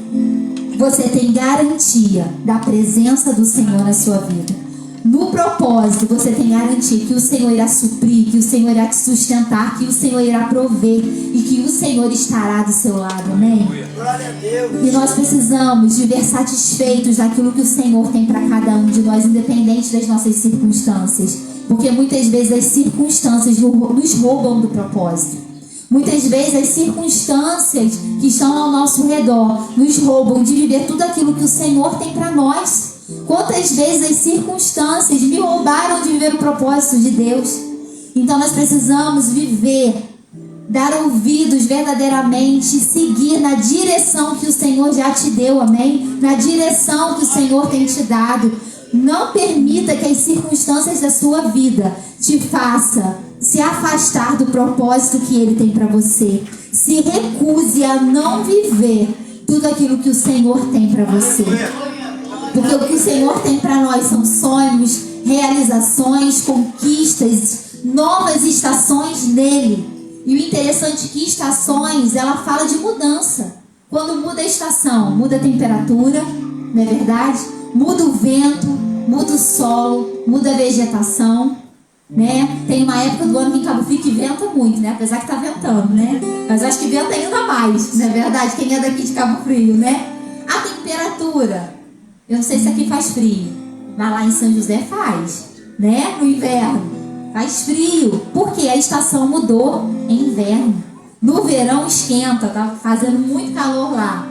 [SPEAKER 8] você tem garantia da presença do Senhor na sua vida. No propósito, você tem garantia que o Senhor irá suprir, que o Senhor irá te sustentar, que o Senhor irá prover e que o Senhor estará do seu lado, amém?
[SPEAKER 2] Glória a Deus.
[SPEAKER 8] E nós precisamos viver satisfeitos daquilo que o Senhor tem para cada um de nós, independente das nossas circunstâncias. Porque muitas vezes as circunstâncias nos roubam do propósito. Muitas vezes as circunstâncias que estão ao nosso redor nos roubam de viver tudo aquilo que o Senhor tem para nós. Quantas vezes as circunstâncias me roubaram de viver o propósito de Deus? Então nós precisamos viver, dar ouvidos verdadeiramente, seguir na direção que o Senhor já te deu, amém? Na direção que o Senhor tem te dado. Não permita que as circunstâncias da sua vida te façam se afastar do propósito que Ele tem para você. Se recuse a não viver tudo aquilo que o Senhor tem para você. Porque o que o Senhor tem para nós são sonhos, realizações, conquistas, novas estações nele. E o interessante é que estações, ela fala de mudança. Quando muda a estação, muda a temperatura, não é verdade? Muda o vento, muda o solo, muda a vegetação, né? Tem uma época do ano que em Cabo Frio que venta muito, né? Apesar que tá ventando, né? Mas acho que venta ainda mais, não é verdade? Quem é daqui de Cabo Frio, né? A temperatura, eu não sei se aqui faz frio, mas lá em São José faz, né? No inverno faz frio, porque a estação mudou em inverno. No verão esquenta, tá fazendo muito calor lá.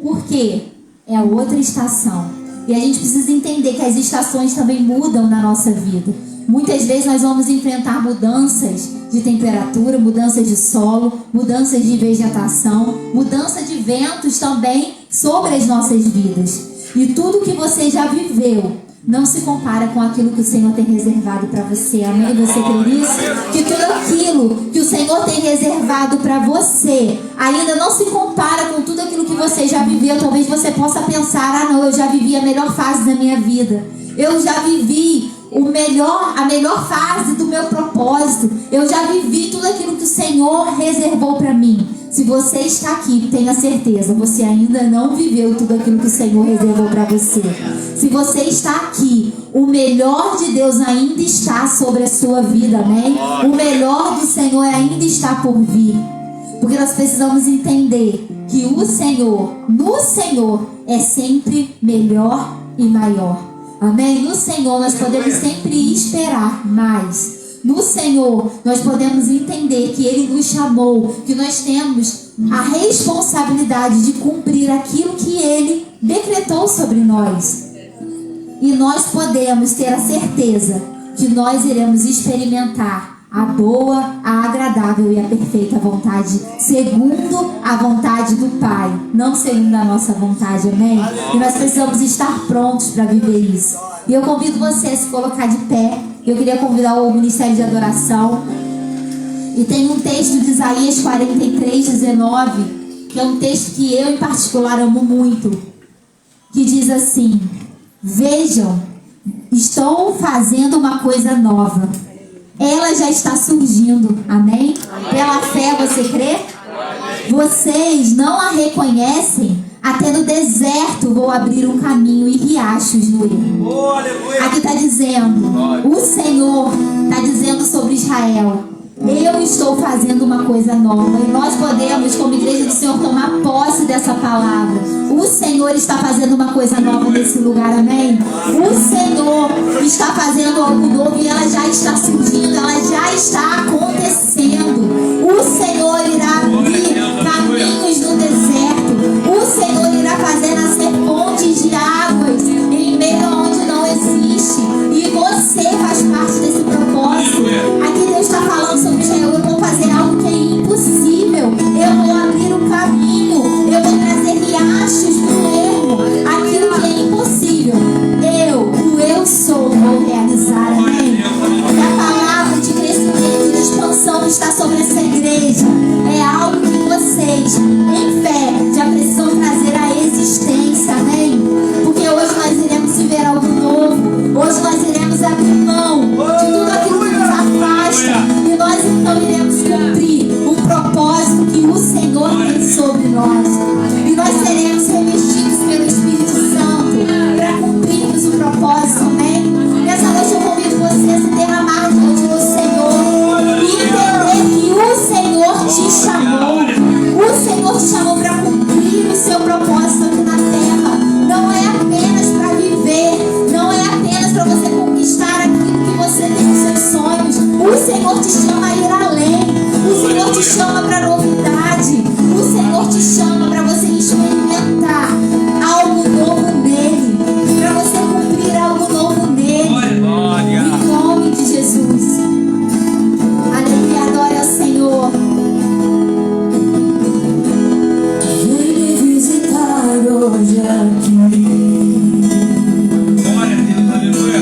[SPEAKER 8] Por quê? É a outra estação. E a gente precisa entender que as estações também mudam na nossa vida. Muitas vezes nós vamos enfrentar mudanças de temperatura, mudanças de solo, mudanças de vegetação, mudança de ventos também sobre as nossas vidas. E tudo que você já viveu não se compara com aquilo que o Senhor tem reservado para você. Amém? Você crê nisso? Que tudo aquilo que o Senhor tem reservado para você ainda não se compara com tudo aquilo que você já viveu. Talvez você possa pensar, ah não, eu já vivi a melhor fase da minha vida. Eu já vivi a melhor fase do meu propósito. Eu já vivi tudo aquilo que o Senhor reservou para mim. Se você está aqui, tenha certeza, você ainda não viveu tudo aquilo que o Senhor reservou para você. Se você está aqui, o melhor de Deus ainda está sobre a sua vida, amém? O melhor do Senhor ainda está por vir. Porque nós precisamos entender que o Senhor, no Senhor, é sempre melhor e maior. Amém? No Senhor nós podemos sempre esperar mais. No Senhor nós podemos entender que Ele nos chamou, que nós temos a responsabilidade de cumprir aquilo que Ele decretou sobre nós. E nós podemos ter a certeza que nós iremos experimentar a boa, a agradável e a perfeita vontade, segundo a vontade do Pai, não segundo a nossa vontade, amém? E nós precisamos estar prontos para viver isso. E eu convido você a se colocar de pé. Eu queria convidar o Ministério de Adoração. E tem um texto de Isaías 43:19, que é um texto que eu em particular amo muito, que diz assim: vejam, estou fazendo uma coisa nova. Ela já está surgindo, amém? Pela fé você crê? Vocês não a reconhecem? Até no deserto vou abrir um caminho e riachos no ermo. Aqui está dizendo, o Senhor está dizendo sobre Israel: eu estou fazendo uma coisa nova. E nós podemos, como igreja do Senhor, tomar posse dessa palavra. O Senhor está fazendo uma coisa nova nesse lugar, amém? O Senhor está fazendo algo novo e ela já está surgindo, ela já está acontecendo.
[SPEAKER 2] Glória a Deus, aleluia.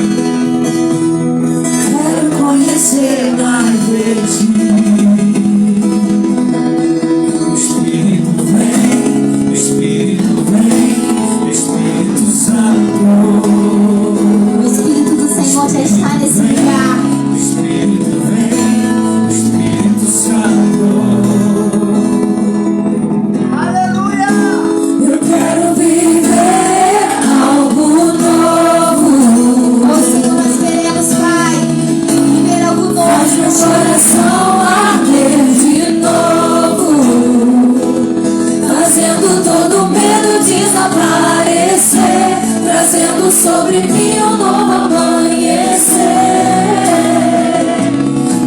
[SPEAKER 1] Quero conhecer mais de ti.
[SPEAKER 2] O Espírito vem, o Espírito vem, o Espírito Santo.
[SPEAKER 8] O Espírito do Senhor já está nesse lugar.
[SPEAKER 2] O Espírito vem, o Espírito Santo. Aleluia!
[SPEAKER 1] Eu quero viver algo novo.
[SPEAKER 8] Ó Senhor, nós queremos, Pai, viver algo novo.
[SPEAKER 1] Faz meu coração arder de novo, fazendo todo medo desaparecer, trazendo sobre mim um novo amanhecer.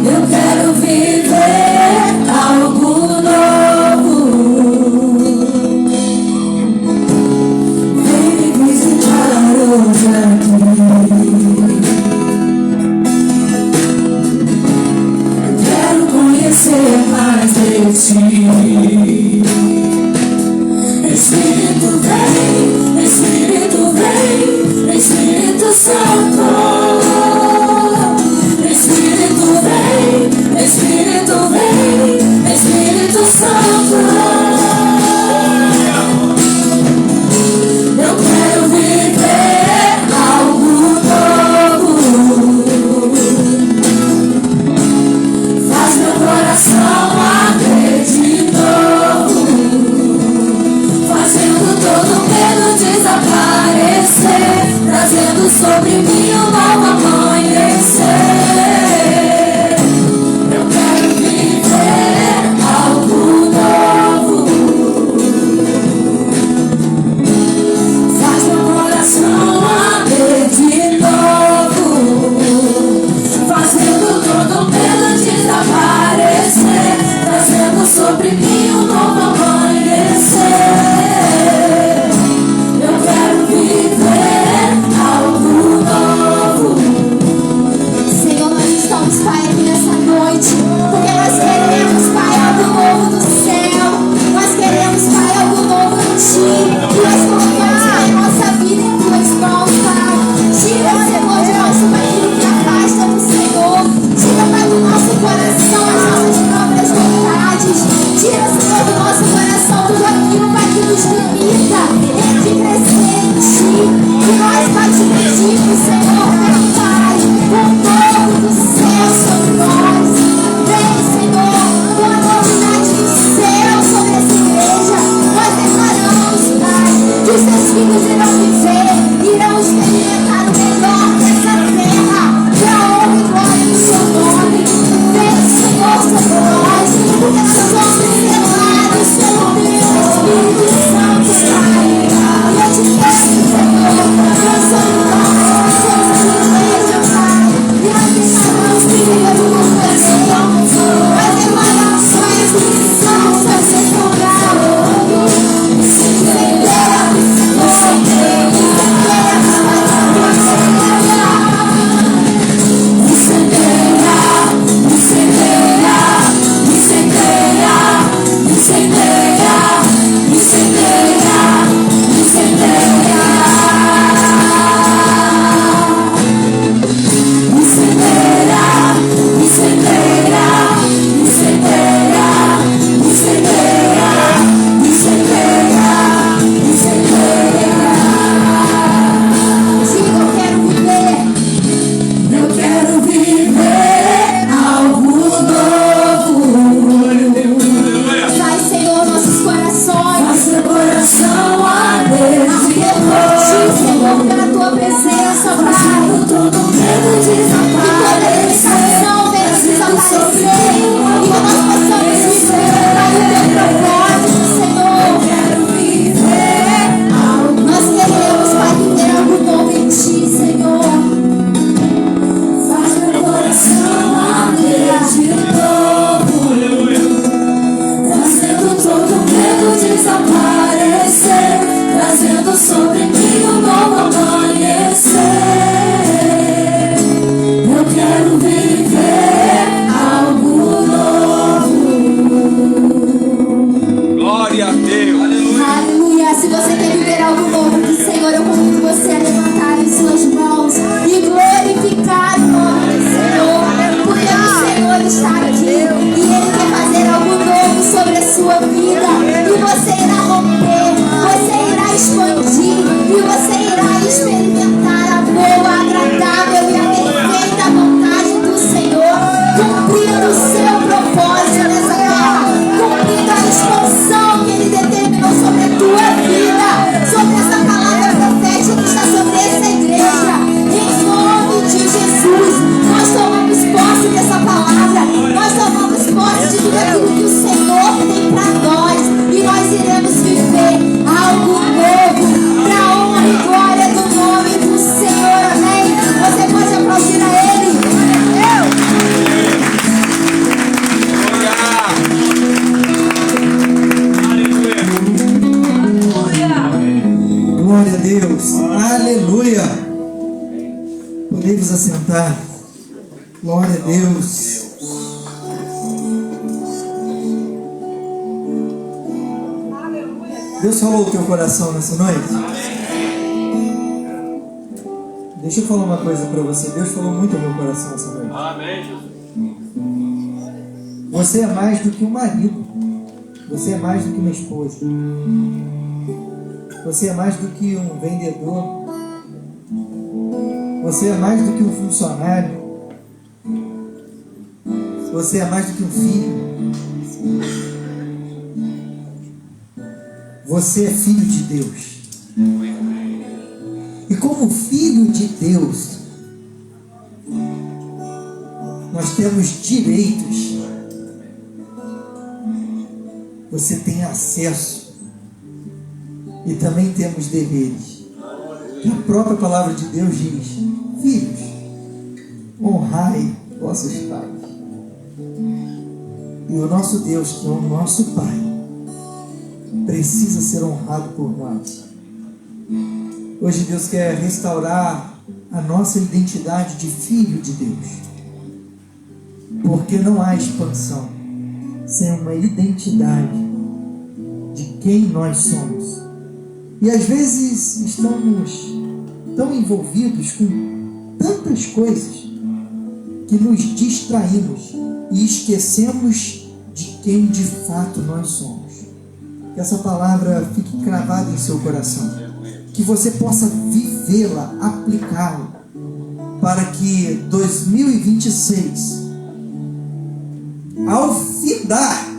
[SPEAKER 1] Eu quero viver algo novo. Vem me visitar hoje aqui. Quero conhecer mais de ti. Espírito vem, Espírito vem, Espírito Santo. Espírito vem, Espírito vem, Espírito Santo. Eu quero viver algo novo. Faz meu coração arder de novo, fazendo todo medo desaparecer, trazendo sobre mim um novo amanhecer. Eu quero viver algo novo. Faz meu coração arder de novo, fazendo todo medo desaparecer, trazendo sobre mim um novo amanhecer. Eu quero viver algo novo.
[SPEAKER 8] Senhor, nós estamos, Pai, aqui nessa noite, porque nós queremos, Pai, algo novo do céu. Nós queremos, Pai, algo novo em Ti. E nós colocamos, Pai, nossa vida em Tuas mãos, Pai. Tira, Senhor, de nós tudo aquilo que afasta do Senhor. Tira, Pai, do nosso coração as nossas próprias vontades. Tira, Senhor, do nosso coração tudo aquilo, Pai, que nos limita de crescer em Ti. E nós, Pai, te pedimos, Senhor, meu Pai, o novo do céu sobre nós. Vem, Senhor, com a novidade do céu sobre essa igreja. Nós declaramos, Pai, que os Teus filhos irão viver, irão experimentar o melhor dessa terra, para a honra e glória do Seu nome. Vem, Senhor, sobre nós, porque nós somos selados pelo Teu Espírito Santo, Pai. E eu te peço, Senhor, sobre nós, somos a igreja, Pai. E nós declaramos que Deus nos perdoa. Nós declaramos, Pai, que somos esse lugar. Eu quero viver algo novo. Vai, Senhor, nossos corações. Faz meu coração arder de novo, Senhor, pela Tua presença, Pai. Todo medo desaparecer, que toda limitação venha desaparecer, e que nós possamos viver para o Teu propósito, Senhor. Eu quero viver algo. Nós queremos, Pai, viver algo novo em Ti, Senhor.
[SPEAKER 1] Faz meu coração arder de novo, trazendo todo medo desaparecer, trazendo sobre mim um novo amanhecer. Eu quero ver
[SPEAKER 5] Deus. Aleluia. Podemos assentar. Glória a Deus. Deus falou o teu coração nessa noite? Deixa eu falar uma coisa para você. Deus falou muito ao meu coração nessa noite.
[SPEAKER 2] Amém, Jesus.
[SPEAKER 5] Você é mais do que um marido. Você é mais do que uma esposa. Você é mais do que um vendedor. Você é mais do que um funcionário. Você é mais do que um filho. Você é filho de Deus. E como filho de Deus, nós temos direitos. Você tem acesso. E também temos deveres. A própria palavra de Deus diz: filhos, honrai vossos pais. E o nosso Deus, que é o nosso Pai, precisa ser honrado por nós. Hoje Deus quer restaurar a nossa identidade de filho de Deus. Porque não há expansão sem uma identidade de quem nós somos. E às vezes estamos tão envolvidos com tantas coisas que nos distraímos e esquecemos de quem de fato nós somos. Que essa palavra fique cravada em seu coração. Que você possa vivê-la, aplicá-la, para que 2026, ao findar,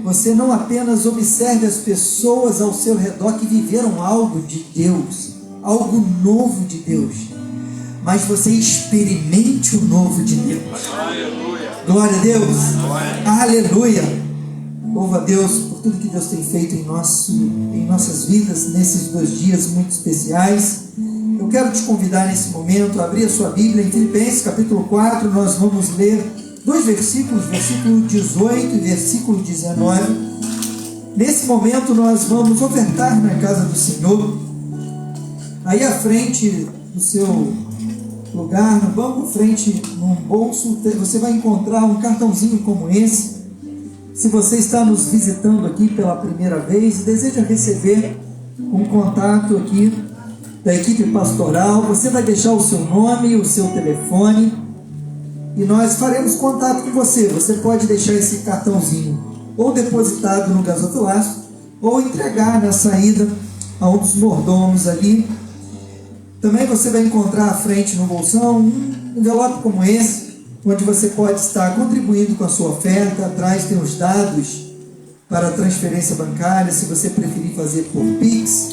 [SPEAKER 5] você não apenas observe as pessoas ao seu redor que viveram algo de Deus, algo novo de Deus, mas você experimente o novo de Deus.
[SPEAKER 2] Aleluia.
[SPEAKER 5] Glória a Deus. Aleluia. Louva a Deus por tudo que Deus tem feito em nossas vidas, nesses 2 dias muito especiais. Eu quero te convidar nesse momento a abrir a sua Bíblia em Filipenses capítulo 4. Nós vamos ler 2 versículos, versículo 18 e versículo 19. Nesse momento nós vamos ofertar na casa do Senhor. Aí à frente do seu lugar, no banco à frente, num bolso, você vai encontrar um cartãozinho como esse. Se você está nos visitando aqui pela primeira vez e deseja receber um contato aqui da equipe pastoral, você vai deixar o seu nome, o seu telefone e nós faremos contato com você. Você pode deixar esse cartãozinho ou depositado no gasofilácio ou entregar na saída a um dos mordomos ali. Também você vai encontrar à frente no bolsão um envelope como esse, onde você pode estar contribuindo com a sua oferta. Atrás tem os dados para transferência bancária, se você preferir fazer por Pix.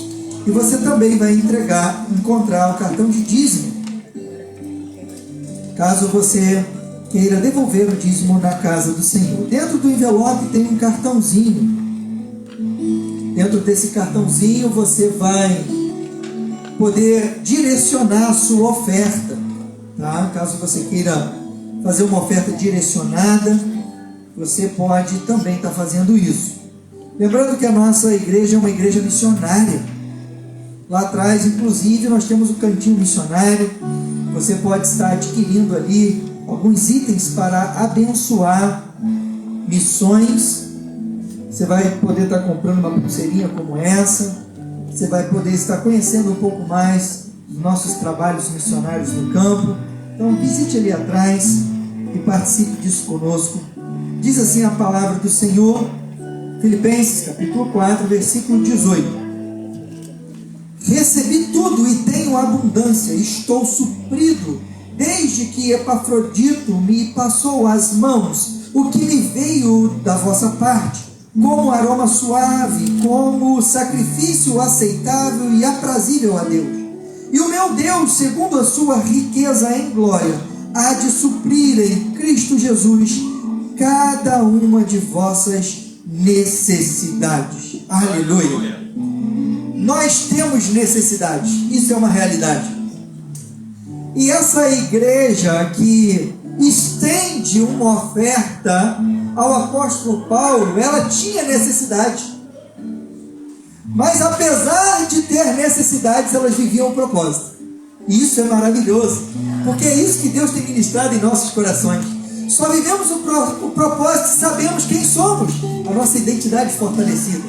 [SPEAKER 5] E você também vai encontrar o cartão de dízimo, caso você queira devolver o dízimo na casa do Senhor. Dentro do envelope tem um cartãozinho. Dentro desse cartãozinho você vai poder direcionar a sua oferta, tá? Caso você queira fazer uma oferta direcionada, você pode também estar fazendo isso. Lembrando que a nossa igreja é uma igreja missionária. Lá atrás, inclusive, nós temos o cantinho missionário. Você pode estar adquirindo ali alguns itens para abençoar missões. Você vai poder estar comprando uma pulseirinha como essa. Você vai poder estar conhecendo um pouco mais dos nossos trabalhos missionários no campo. Então visite ali atrás e participe disso conosco. Diz assim a palavra do Senhor, Filipenses capítulo 4, versículo 18. Recebi tudo e tenho abundância, estou suprido, desde que Epafrodito me passou às mãos o que me veio da vossa parte, como aroma suave, como sacrifício aceitável e aprazível a Deus. E o meu Deus, segundo a sua riqueza em glória, há de suprir em Cristo Jesus cada uma de vossas necessidades. Aleluia. Nós temos necessidades, isso é uma realidade. E essa igreja que estende uma oferta ao apóstolo Paulo, ela tinha necessidade. Mas apesar de ter necessidades, elas viviam o propósito. E isso é maravilhoso, porque é isso que Deus tem ministrado em nossos corações. Só vivemos o propósito e sabemos quem somos, a nossa identidade fortalecida.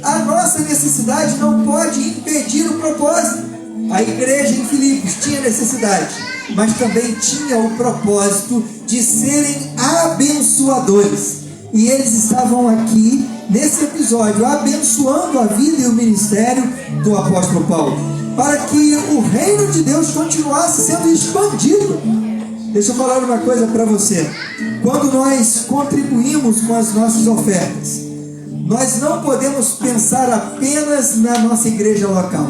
[SPEAKER 5] A nossa necessidade não pode impedir o propósito. A igreja em Filipos tinha necessidade, mas também tinha o propósito de serem abençoadores. E eles estavam aqui, nesse episódio, abençoando a vida e o ministério do apóstolo Paulo, para que o reino de Deus continuasse sendo expandido. Deixa eu falar uma coisa para você. Quando nós contribuímos com as nossas ofertas, nós não podemos pensar apenas na nossa igreja local.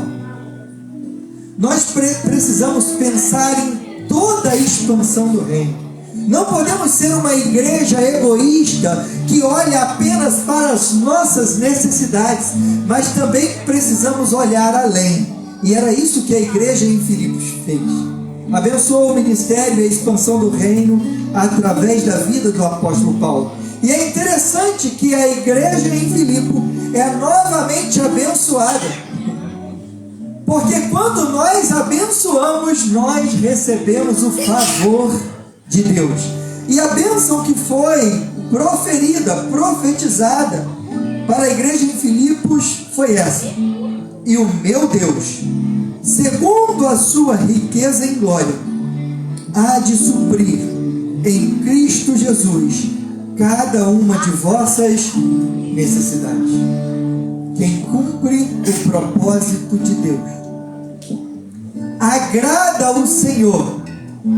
[SPEAKER 5] Nós precisamos pensar em toda a expansão do reino. Não podemos ser uma igreja egoísta que olha apenas para as nossas necessidades, mas também precisamos olhar além. E era isso que a igreja em Filipos fez. Abençoou o ministério e a expansão do reino através da vida do apóstolo Paulo. E é interessante que a igreja em Filipe é novamente abençoada. Porque quando nós abençoamos, nós recebemos o favor de Deus. E a bênção que foi proferida, profetizada para a igreja em Filipos foi essa: e o meu Deus, segundo a sua riqueza em glória, há de suprir em Cristo Jesus cada uma de vossas necessidades. Quem cumpre o propósito de Deus agrada ao Senhor,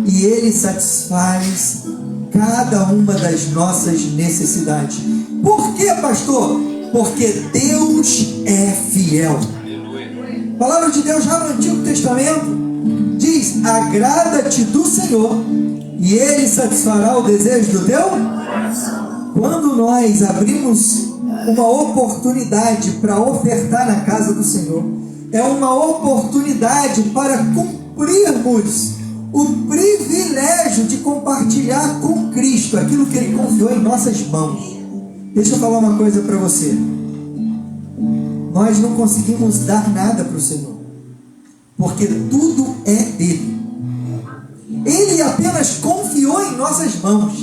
[SPEAKER 5] e Ele satisfaz cada uma das nossas necessidades. Por quê, pastor? Porque Deus é fiel. A palavra de Deus já no Antigo Testamento diz: agrada-te do Senhor e Ele satisfará o desejo do teu. Quando nós abrimos uma oportunidade para ofertar na casa do Senhor, é uma oportunidade para cumprirmos o privilégio de compartilhar com Cristo aquilo que Ele confiou em nossas mãos. Deixa eu falar uma coisa para você. Nós não conseguimos dar nada para o Senhor, porque tudo é dele. Ele apenas confiou em nossas mãos.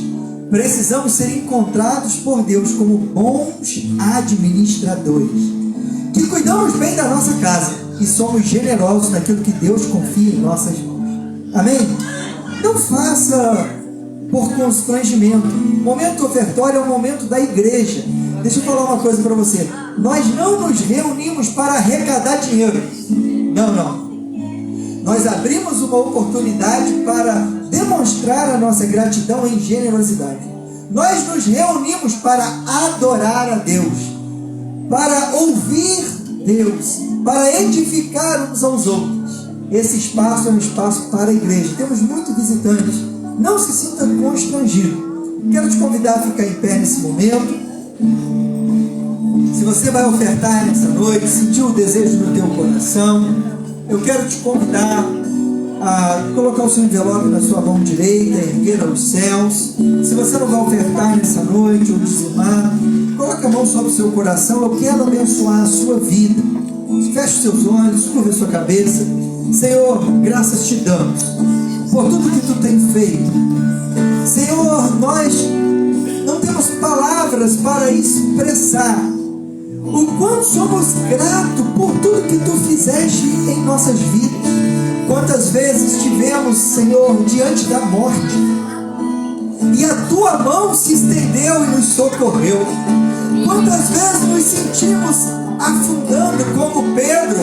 [SPEAKER 5] Precisamos ser encontrados por Deus como bons administradores, que cuidamos bem da nossa casa e somos generosos naquilo que Deus confia em nossas mãos. Amém? Não faça por constrangimento. O momento ofertório é o momento da igreja. Deixa eu falar uma coisa para você. Nós não nos reunimos para arrecadar dinheiro. Não. Nós abrimos uma oportunidade para demonstrar a nossa gratidão em generosidade. Nós nos reunimos para adorar a Deus, para ouvir Deus, para edificar uns aos outros. Esse espaço é um espaço para a igreja. Temos muitos visitantes. Não se sinta constrangido. Quero te convidar a ficar em pé nesse momento. Se você vai ofertar nessa noite, sentiu o desejo no teu coração, eu quero te convidar a colocar o seu envelope na sua mão direita, erguer aos céus. Se você não vai ofertar nessa noite ou dizimar, coloque a mão sobre o seu coração. Eu quero abençoar a sua vida. Feche seus olhos, curva a sua cabeça. Senhor, graças te damos por tudo que tu tem feito. Senhor, nós não temos palavras para expressar o quanto somos gratos por tudo que tu fizeste em nossas vidas. Quantas vezes estivemos, Senhor, diante da morte e a tua mão se estendeu e nos socorreu. Quantas vezes nos sentimos afundando como Pedro,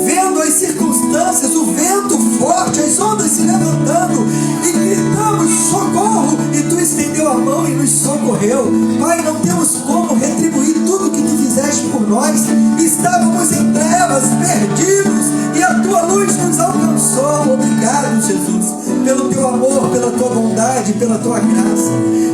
[SPEAKER 5] vendo as circunstâncias, o vento forte, as ondas se levantando, e gritamos socorro, e tu estendeu a mão e nos socorreu. Pai, não temos como retribuir tudo que tu fizeste por nós. Estávamos em trevas, perdidos, e a tua luz nos alcançou. Obrigado, Jesus, pelo teu amor, pela tua bondade, pela tua graça,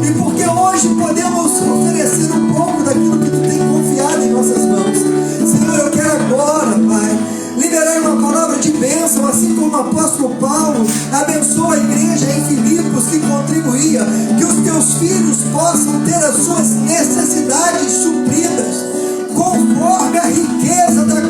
[SPEAKER 5] e porque hoje podemos oferecer um pouco daquilo que tu tem confiado em nossas mãos. Senhor, eu quero agora, Pai, liberar uma palavra de bênção, assim como o apóstolo Paulo abençoa a igreja em Filipos que contribuía, que os teus filhos possam ter as suas necessidades supridas conforme a riqueza da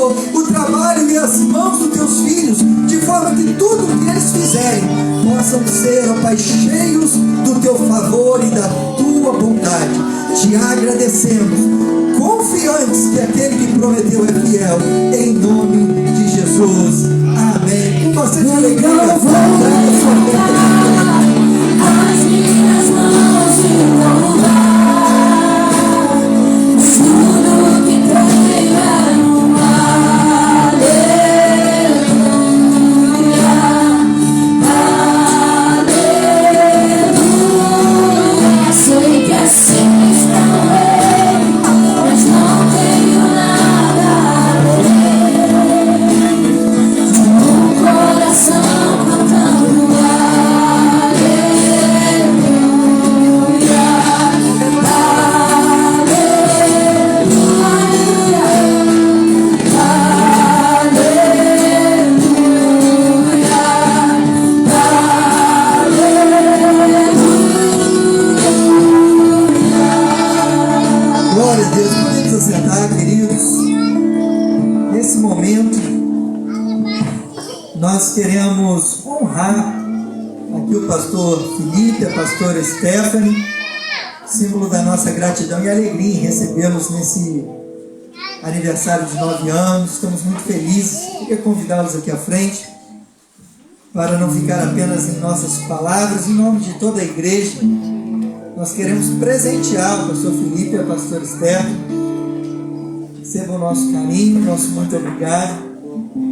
[SPEAKER 5] Senhor, o trabalho e as mãos dos teus filhos, de forma que tudo o que eles fizerem possam ser, ó Pai, cheios do teu favor e da tua bondade. Te agradecemos, confiantes que aquele que prometeu é fiel, em nome de Jesus. Amém. Com você de alegria,
[SPEAKER 1] as minhas mãos e louvar, tudo que tenho é um aleluia, aleluia. Sei que assim estou eu, mas não tenho nada além de um coração cantando
[SPEAKER 5] glória a Deus. Podemos assentar, queridos. Nesse momento, nós queremos honrar aqui o pastor Felipe, a pastora Stephanie, símbolo da nossa gratidão e alegria em recebê-los nesse aniversário de 9 anos. Estamos muito felizes. Queria convidá-los aqui à frente, para não ficar apenas em nossas palavras, em nome de toda a igreja. Nós queremos presentear o pastor Felipe e a pastora Stephanie. Receba o nosso carinho, nosso muito obrigado.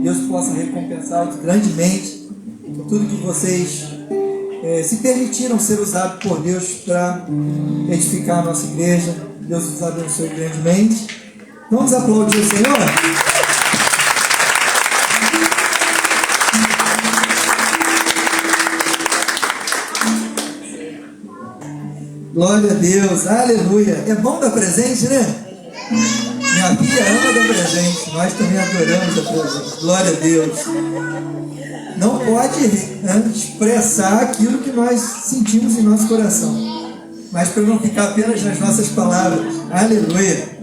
[SPEAKER 5] Deus possa recompensá-los grandemente por tudo que vocês se permitiram ser usados por Deus para edificar a nossa igreja. Deus os abençoe grandemente. Vamos aplaudir o Senhor? Glória a Deus, aleluia. É bom dar presente, né? Minha filha ama dar presente, nós também adoramos dar presente. Glória a Deus. Não pode expressar aquilo que nós sentimos em nosso coração, mas para não ficar apenas nas nossas palavras. Aleluia.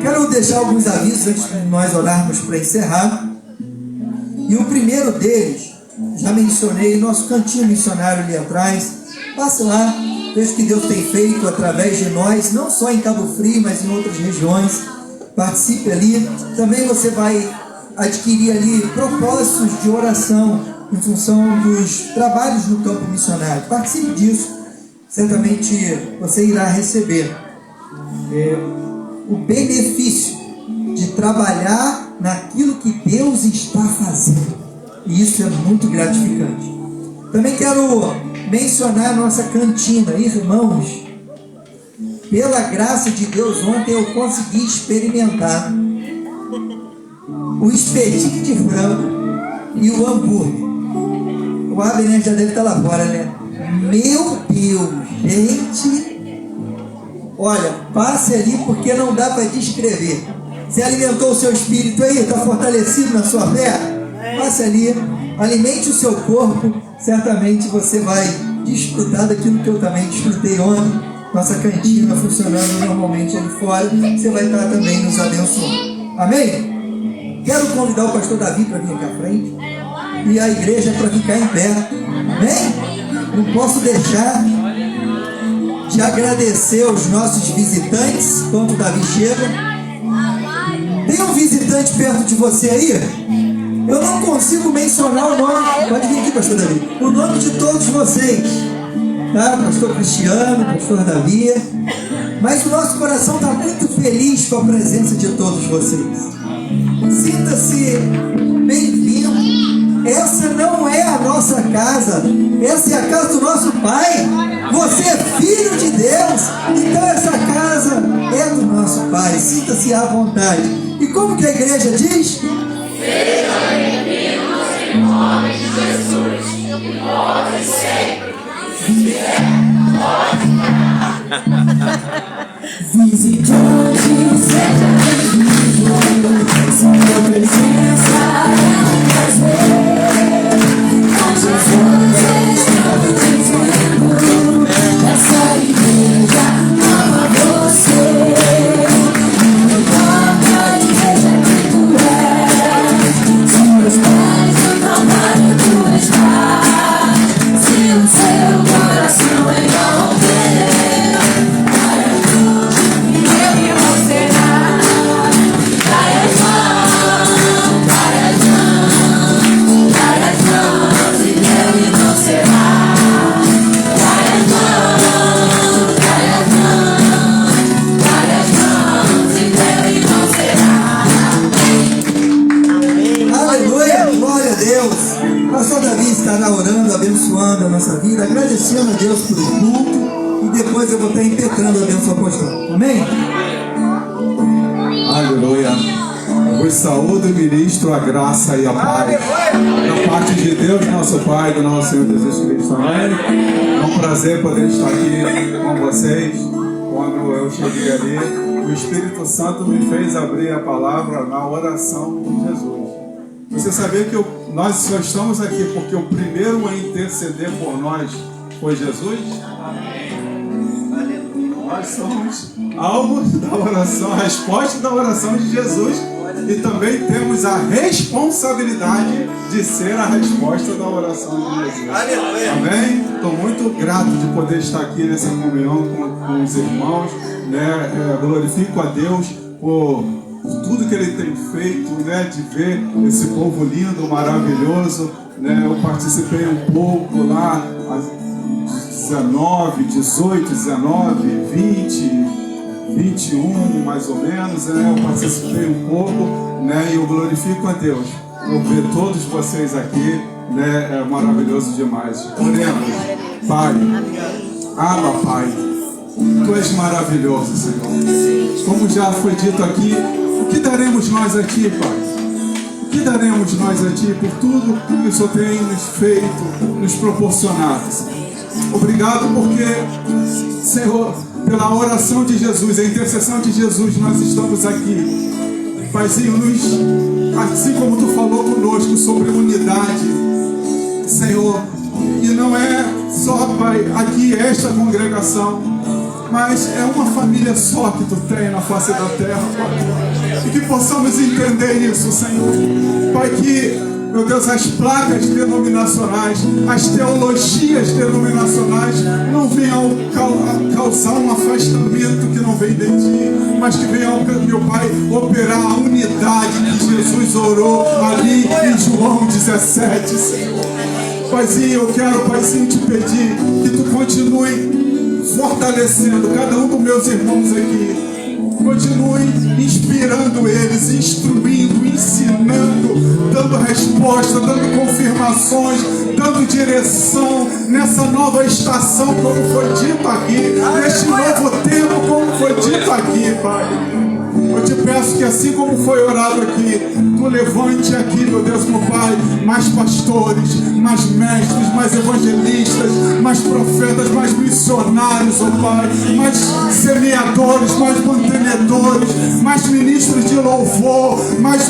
[SPEAKER 5] Quero deixar alguns avisos antes de nós orarmos para encerrar. E o primeiro deles, já mencionei, nosso cantinho missionário ali atrás. Passe lá, veja o que Deus tem feito através de nós, não só em Cabo Frio, mas em outras regiões. Participe ali. Também você vai adquirir ali propósitos de oração em função dos trabalhos no campo missionário. Participe disso. Certamente você irá receber o benefício de trabalhar naquilo que Deus está fazendo. E isso é muito gratificante. Também quero mencionar a nossa cantina. Irmãos, pela graça de Deus, ontem eu consegui experimentar o espetinho de frango e o hambúrguer. O Abner já deve estar lá fora, né? Meu Deus, gente, olha, passe ali porque não dá para descrever. Você alimentou o seu espírito aí? Está fortalecido na sua fé? Passe ali, alimente o seu corpo. Certamente você vai desfrutar daquilo que eu também desfrutei ontem. Nossa cantina funcionando normalmente ali fora. Você vai estar também nos abençoando. Amém? Quero convidar o pastor Davi para vir aqui à frente e a igreja para ficar em pé. Amém? Não posso deixar de agradecer aos nossos visitantes quando o Davi chega. Tem um visitante perto de você aí? Eu não consigo mencionar o nome. Pode vir aqui, pastor Davi. O nome de todos vocês, tá? Pastor Cristiano, pastor Davi. Mas o nosso coração está muito feliz com a presença de todos vocês. Sinta-se bem-vindo. Essa não é a nossa casa, essa é a casa do nosso Pai. Você é filho de Deus, então essa casa é do nosso Pai. Sinta-se à vontade. E como que a igreja diz? Sejam bem-vindos em nome de Jesus, e pode sempre,
[SPEAKER 1] visitante, seja bem-vindo. Sua presença é um prazer. Com Jesus estamos dizendo, essa igreja ama você. Não importa a igreja que tu
[SPEAKER 5] agradecendo a Deus pelo culto e depois eu vou estar impetrando a bênção apostólica. Amém?
[SPEAKER 7] Aleluia. Eu vos saúdo e ministro a graça e a paz da parte de Deus, nosso Pai, do nosso Senhor Jesus Cristo. Amém? É um prazer poder estar aqui com vocês. Quando eu cheguei ali, o Espírito Santo me fez abrir a palavra na oração de Jesus. Você sabia que nós só estamos aqui porque o primeiro a interceder por nós foi Jesus? Nós somos alvos da oração, a resposta da oração de Jesus, e também temos a responsabilidade de ser a resposta da oração de Jesus. Amém? Estou muito grato de poder estar aqui nessa comunhão com os irmãos, né? Glorifico a Deus por tudo que Ele tem feito, né? De ver esse povo lindo, maravilhoso, né? Eu participei um pouco lá, 19, 18, 19, 20, 21, mais ou menos, né? Eu participei um pouco, né? E eu glorifico a Deus por ver todos vocês aqui, né? É maravilhoso demais. Oremos. Pai, Pai, Tu és maravilhoso, Senhor. Como já foi dito aqui, o que daremos nós a Ti, Pai? O que daremos nós a Ti por tudo que o Senhor tem nos feito, nos proporcionado, Senhor? Obrigado porque, Senhor, pela oração de Jesus, a intercessão de Jesus, nós estamos aqui. Paizinho, assim como Tu falou conosco sobre unidade, Senhor, e não é só, Pai, aqui esta congregação, mas é uma família só que Tu tem na face da terra, Pai. E que possamos entender isso, Senhor. Pai, que, meu Deus, as placas denominacionais, as teologias denominacionais não venham causar um afastamento que não vem de Ti, mas que venham, meu Pai, operar a unidade que Jesus orou ali em João 17, Senhor. Paizinho, eu quero, Paizinho, te pedir que Tu continue fortalecendo cada um dos meus irmãos aqui. Continue inspirando eles, instruindo, ensinando, dando resposta, dando confirmações, dando direção nessa nova estação, como foi dito aqui, neste novo tempo, como foi dito aqui, Pai. Eu te peço que assim como foi orado aqui, Tu levante aqui, meu Deus, meu Pai, mais pastores, mais mestres, mais evangelistas, mais profetas, mais missionários, ó Pai, mais semeadores, mais mantenedores, mais ministros de louvor, mais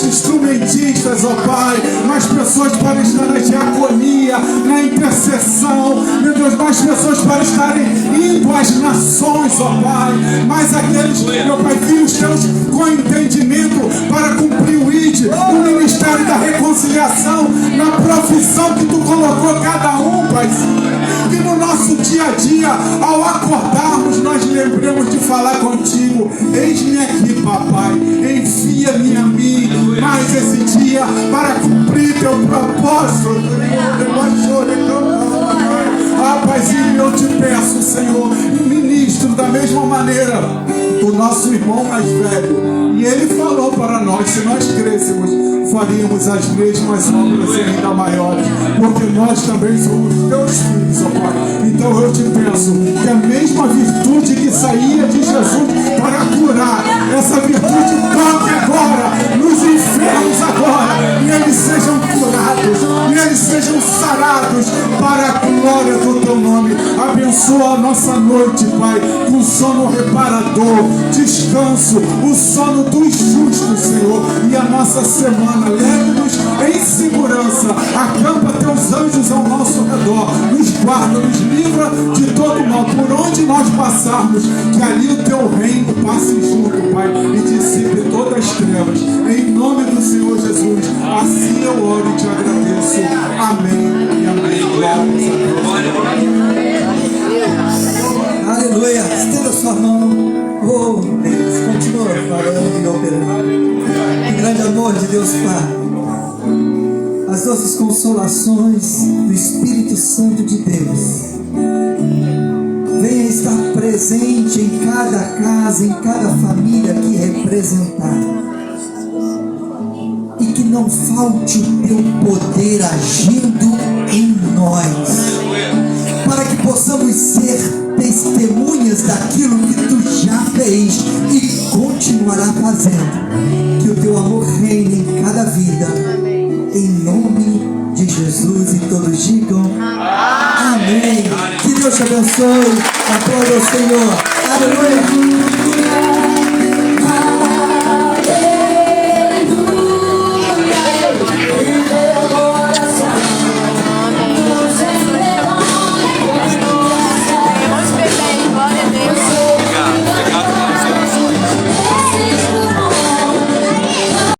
[SPEAKER 7] instrumentistas, ó Pai, mais pessoas para estar na diaconia, na intercessão, meu Deus, mais pessoas para estarem indo às nações, ó Pai, mais aqueles, meu Pai, filhos Teus com entendimento para cumprir o ID, o ministério da reconciliação, na profissão que Tu colocou cada um, Pai. Que no nosso dia a dia, ao acordarmos, nós lembremos de falar contigo. Eis-me aqui, papai, envia-me a mim mais esse dia para cumprir Teu propósito. Paizinho, eu te peço, Senhor, ministro da mesma maneira o nosso irmão mais velho, e ele falou para nós, se nós crescêssemos, faríamos as mesmas obras e ainda maiores, porque nós também somos Teus filhos, ó Pai. Então eu te peço que a mesma virtude que saía de Jesus para curar, essa virtude toque agora nos enfermos agora, e eles sejam curados, e eles sejam sarados para a glória do Teu nome. Abençoa a nossa noite, Pai, com sono reparador, descanso, o sono dos justos, Senhor, e a nossa semana, leve-nos em segurança, acampa Teus anjos ao nosso redor, nos guarda, nos livra de todo mal, por onde nós passarmos, que ali o Teu reino passe junto, Pai, e dissipe todas as trevas, em nome do Senhor Jesus. Assim eu oro e te agradeço. Amém e amém.
[SPEAKER 5] Aleluia. Estenda sua mão. Oh, Deus, continua falando e operando. Que grande amor de Deus Pai. As doces consolações do Espírito Santo de Deus venha estar presente em cada casa, em cada família aqui representada. E que não falte o Teu poder agindo em nós, para possamos ser testemunhas daquilo que tu já fez e continuará fazendo. Que o teu amor reine em cada vida, em nome de Jesus, e todos digam amém. Que Deus te abençoe. Aplauda o Senhor. Aleluia.